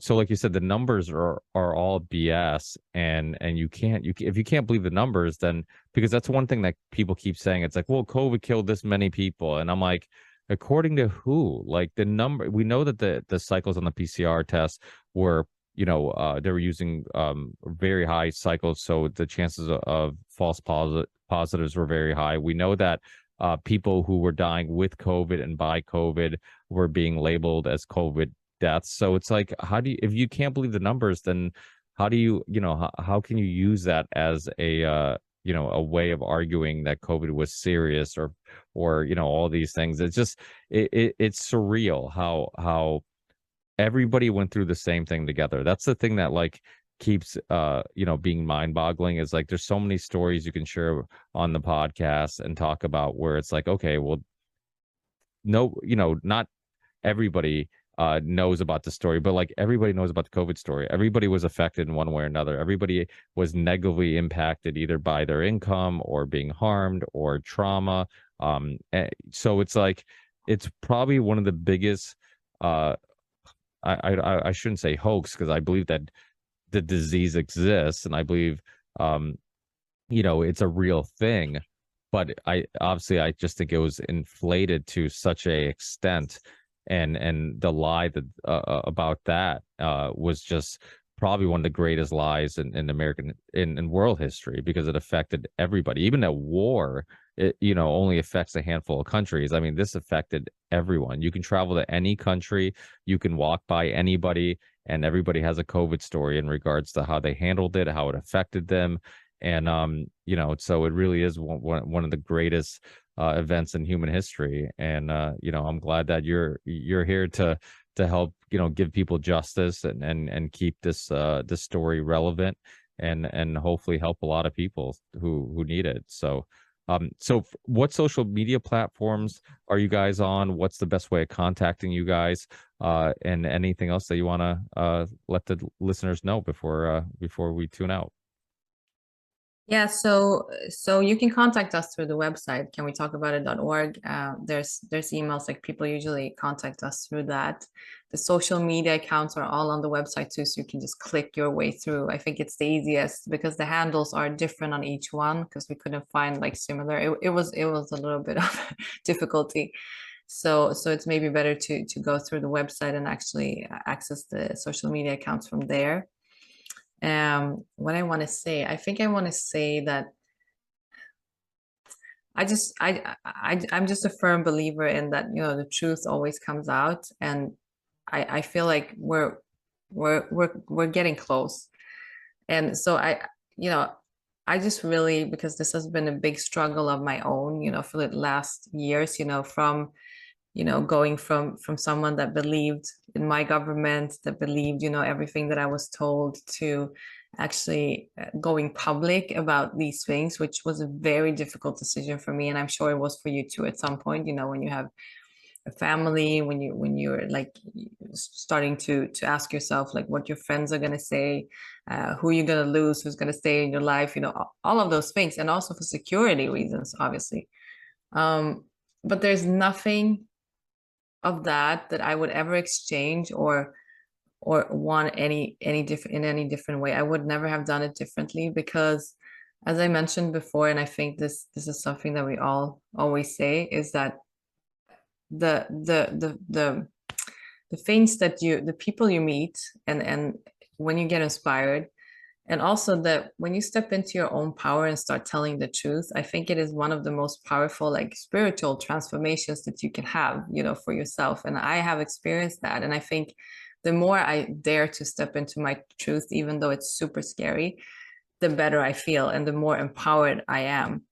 so like you said, the numbers are all BS, and if you can't believe the numbers, then because that's one thing that people keep saying, it's like, well, COVID killed this many people, and I'm like, according to who? Like the number, we know that the cycles on the PCR test were, they were using very high cycles, so the chances of false positives were very high. We know that people who were dying with COVID and by COVID were being labeled as COVID deaths. So it's like, how do you, if you can't believe the numbers, then how do you, how can you use that as a way of arguing that COVID was serious, or all these things? It's just, it's surreal how everybody went through the same thing together. That's the thing that like keeps being mind-boggling, is like there's so many stories you can share on the podcast and talk about where it's like, okay, well, no, not everybody knows about the story, but like everybody knows about the COVID story. Everybody was affected in one way or another. Everybody was negatively impacted either by their income or being harmed or trauma. So it's like, it's probably one of the biggest, I shouldn't say hoax, because I believe that the disease exists, and I believe it's a real thing, but I just think it was inflated to such a extent, and the lie that about that was just probably one of the greatest lies in American in world history, because it affected everybody. Even at war, it only affects a handful of countries. I mean, this affected everyone. You can travel to any country, you can walk by anybody, and everybody has a COVID story in regards to how they handled it, how it affected them. And so it really is one of the greatest events in human history. And I'm glad that you're here to help give people justice, and keep this story relevant, and hopefully help a lot of people who need it. So what social media platforms are you guys on? What's the best way of contacting you guys? And anything else that you want to let the listeners know before we tune out? Yeah, so you can contact us through the website, canwetalkabout.org. There's emails, like people usually contact us through that. The social media accounts are all on the website too, so you can just click your way through. I think it's the easiest because the handles are different on each one, because we couldn't find like similar. It was a little bit of difficulty. So it's maybe better to go through the website and actually access the social media accounts from there. What I want to say, I think I want to say that I'm just a firm believer in that, the truth always comes out, and I feel like we're getting close. And so I just really, because this has been a big struggle of my own, for the last years, from going from someone that believed in my government, that believed, everything that I was told, to actually going public about these things, which was a very difficult decision for me. And I'm sure it was for you too at some point, when you have a family, when you're like starting to ask yourself like what your friends are going to say, who you're going to lose, who's going to stay in your life, all of those things, and also for security reasons, obviously. But there's nothing of that I would ever exchange or want any different in any different way. I would never have done it differently, because as I mentioned before, and I think this is something that we all always say, is that the things that the people you meet, and when you get inspired, and also that when you step into your own power and start telling the truth, I think it is one of the most powerful, like, spiritual transformations that you can have, for yourself. And I have experienced that. And I think the more I dare to step into my truth, even though it's super scary, the better I feel and the more empowered I am.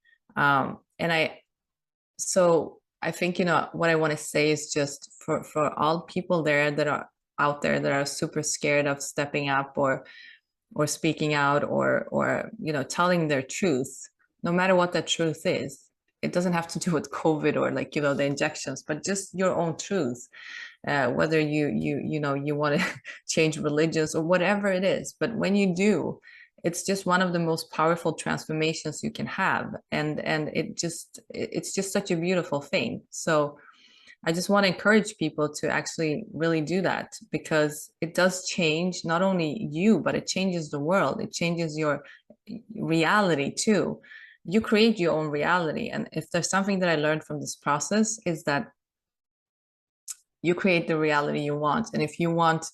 So I think, what I want to say is just for all people there that are out there that are super scared of stepping up, or speaking out, or telling their truth, no matter what that truth is. It doesn't have to do with COVID or like the injections, but just your own truth. Whether you want to change religions or whatever it is, but when you do, it's just one of the most powerful transformations you can have, and it's just such a beautiful thing. So I just want to encourage people to actually really do that, because it does change not only you, but it changes the world. It changes your reality too. You create your own reality. And if there's something that I learned from this process, is that you create the reality you want. And if you want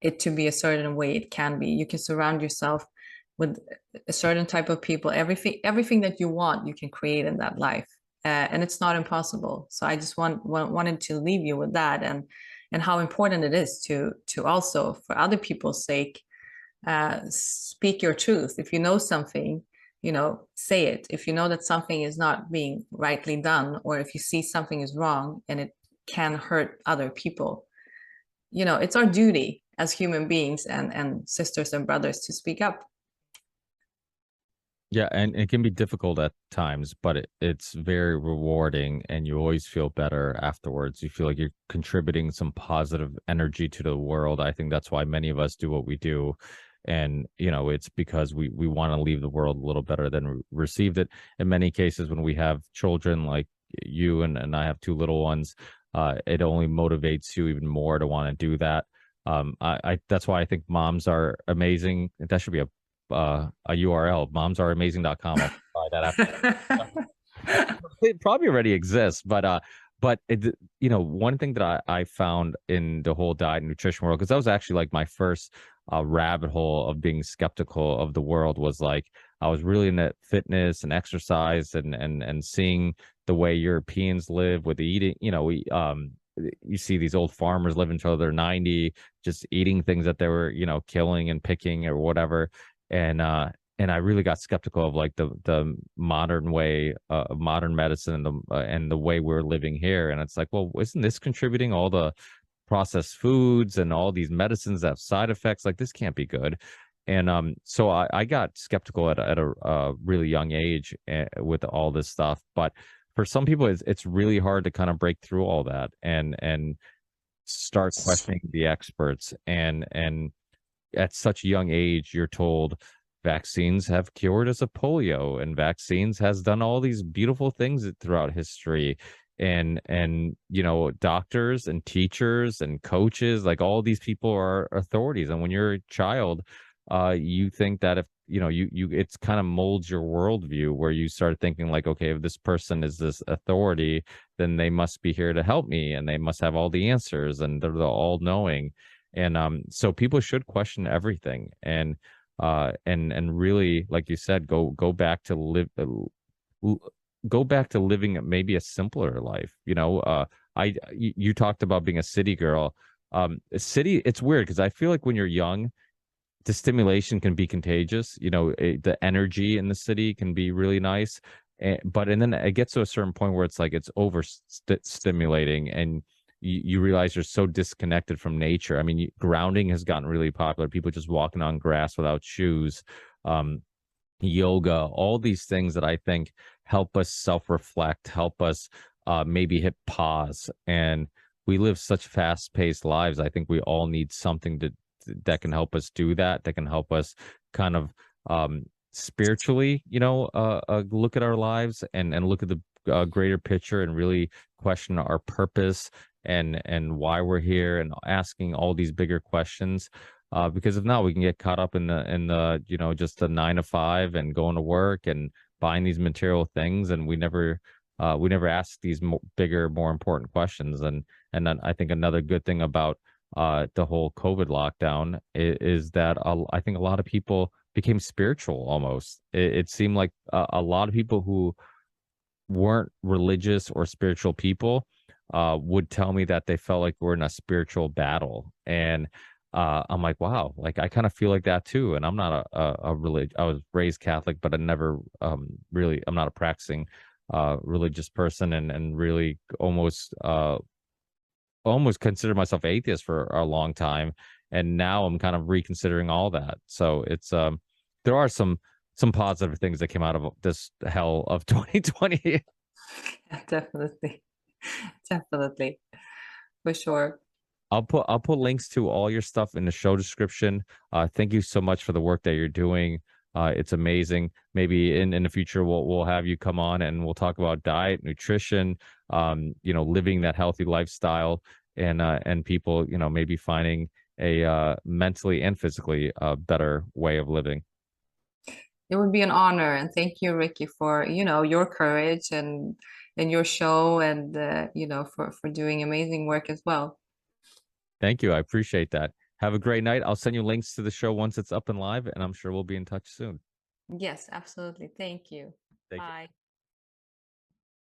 it to be a certain way, it can be. You can surround yourself with a certain type of people. Everything that you want, you can create in that life. And it's not impossible. So I just wanted to leave you with that, and how important it is to also, for other people's sake, speak your truth. If you know something, say it. If you know that something is not being rightly done, or if you see something is wrong and it can hurt other people, it's our duty as human beings and sisters and brothers to speak up. Yeah, and it can be difficult at times, but it's very rewarding, and you always feel better afterwards. You feel like you're contributing some positive energy to the world. I think that's why many of us do what we do. And, it's because we want to leave the world a little better than received it. In many cases, when we have children like you and I have two little ones, it only motivates you even more to want to do that. I that's why I think moms are amazing. That should be a URL, momsareamazing.com. I'll try that after. It probably already exists, but one thing that I found in the whole diet and nutrition world, because that was actually like my first rabbit hole of being skeptical of the world, was like I was really into fitness and exercise, and seeing the way Europeans live with eating. You see these old farmers live until they're 90, just eating things that they were killing and picking or whatever. And I really got skeptical of like the modern way of modern medicine, and the way we're living here. And it's like, well, isn't this contributing, all the processed foods and all these medicines that have side effects? Like, this can't be good. And so I got skeptical at a really young age, with all this stuff. But for some people, it's really hard to kind of break through all that and start questioning the experts. And at such a young age, you're told vaccines have cured us of polio, and vaccines has done all these beautiful things throughout history. And doctors and teachers and coaches, like all these people are authorities. And when you're a child, you think that if you it's kind of molds your worldview, where you start thinking like, okay, if this person is this authority, then they must be here to help me, and they must have all the answers, and they're the all knowing. And so people should question everything, and really, like you said, go back to go back to living maybe a simpler life. You talked about being a city girl. A city, it's weird because I feel like when you're young, the stimulation can be contagious. The energy in the city can be really nice, and then it gets to a certain point where it's like it's over stimulating, and you realize you're so disconnected from nature. I mean, grounding has gotten really popular. People just walking on grass without shoes, yoga, all these things that I think help us self-reflect, help us maybe hit pause. And we live such fast-paced lives. I think we all need something that can help us do that, that can help us kind of spiritually, look at our lives and look at the greater picture, and really question our purpose and why we're here, and asking all these bigger questions. Because if not, we can get caught up in the just the 9 to 5 and going to work and buying these material things, and we never ask these bigger, more important questions. And then I think another good thing about the whole COVID lockdown is that I think a lot of people became spiritual almost. It seemed like a lot of people who weren't religious or spiritual people would tell me that they felt like we're in a spiritual battle. And I'm like, wow, like I kind of feel like that too. And I'm not a religious, I was raised Catholic, but I never really, I'm not a practicing religious person, and really almost almost considered myself atheist for a long time, and now I'm kind of reconsidering all that. So it's there are some positive things that came out of this hell of 2020. Yeah, definitely. Definitely. For sure. I'll put links to all your stuff in the show description. Thank you so much for the work that you're doing. It's amazing. Maybe in the future we'll have you come on and we'll talk about diet, nutrition, living that healthy lifestyle, and people, maybe finding a mentally and physically better way of living. It would be an honor, and thank you, Ricky, for your courage and your show, and for doing amazing work as well. Thank you. I appreciate that. Have a great night. I'll send you links to the show once it's up and live, and I'm sure we'll be in touch soon. Yes, absolutely. Thank you. Thank you. Bye.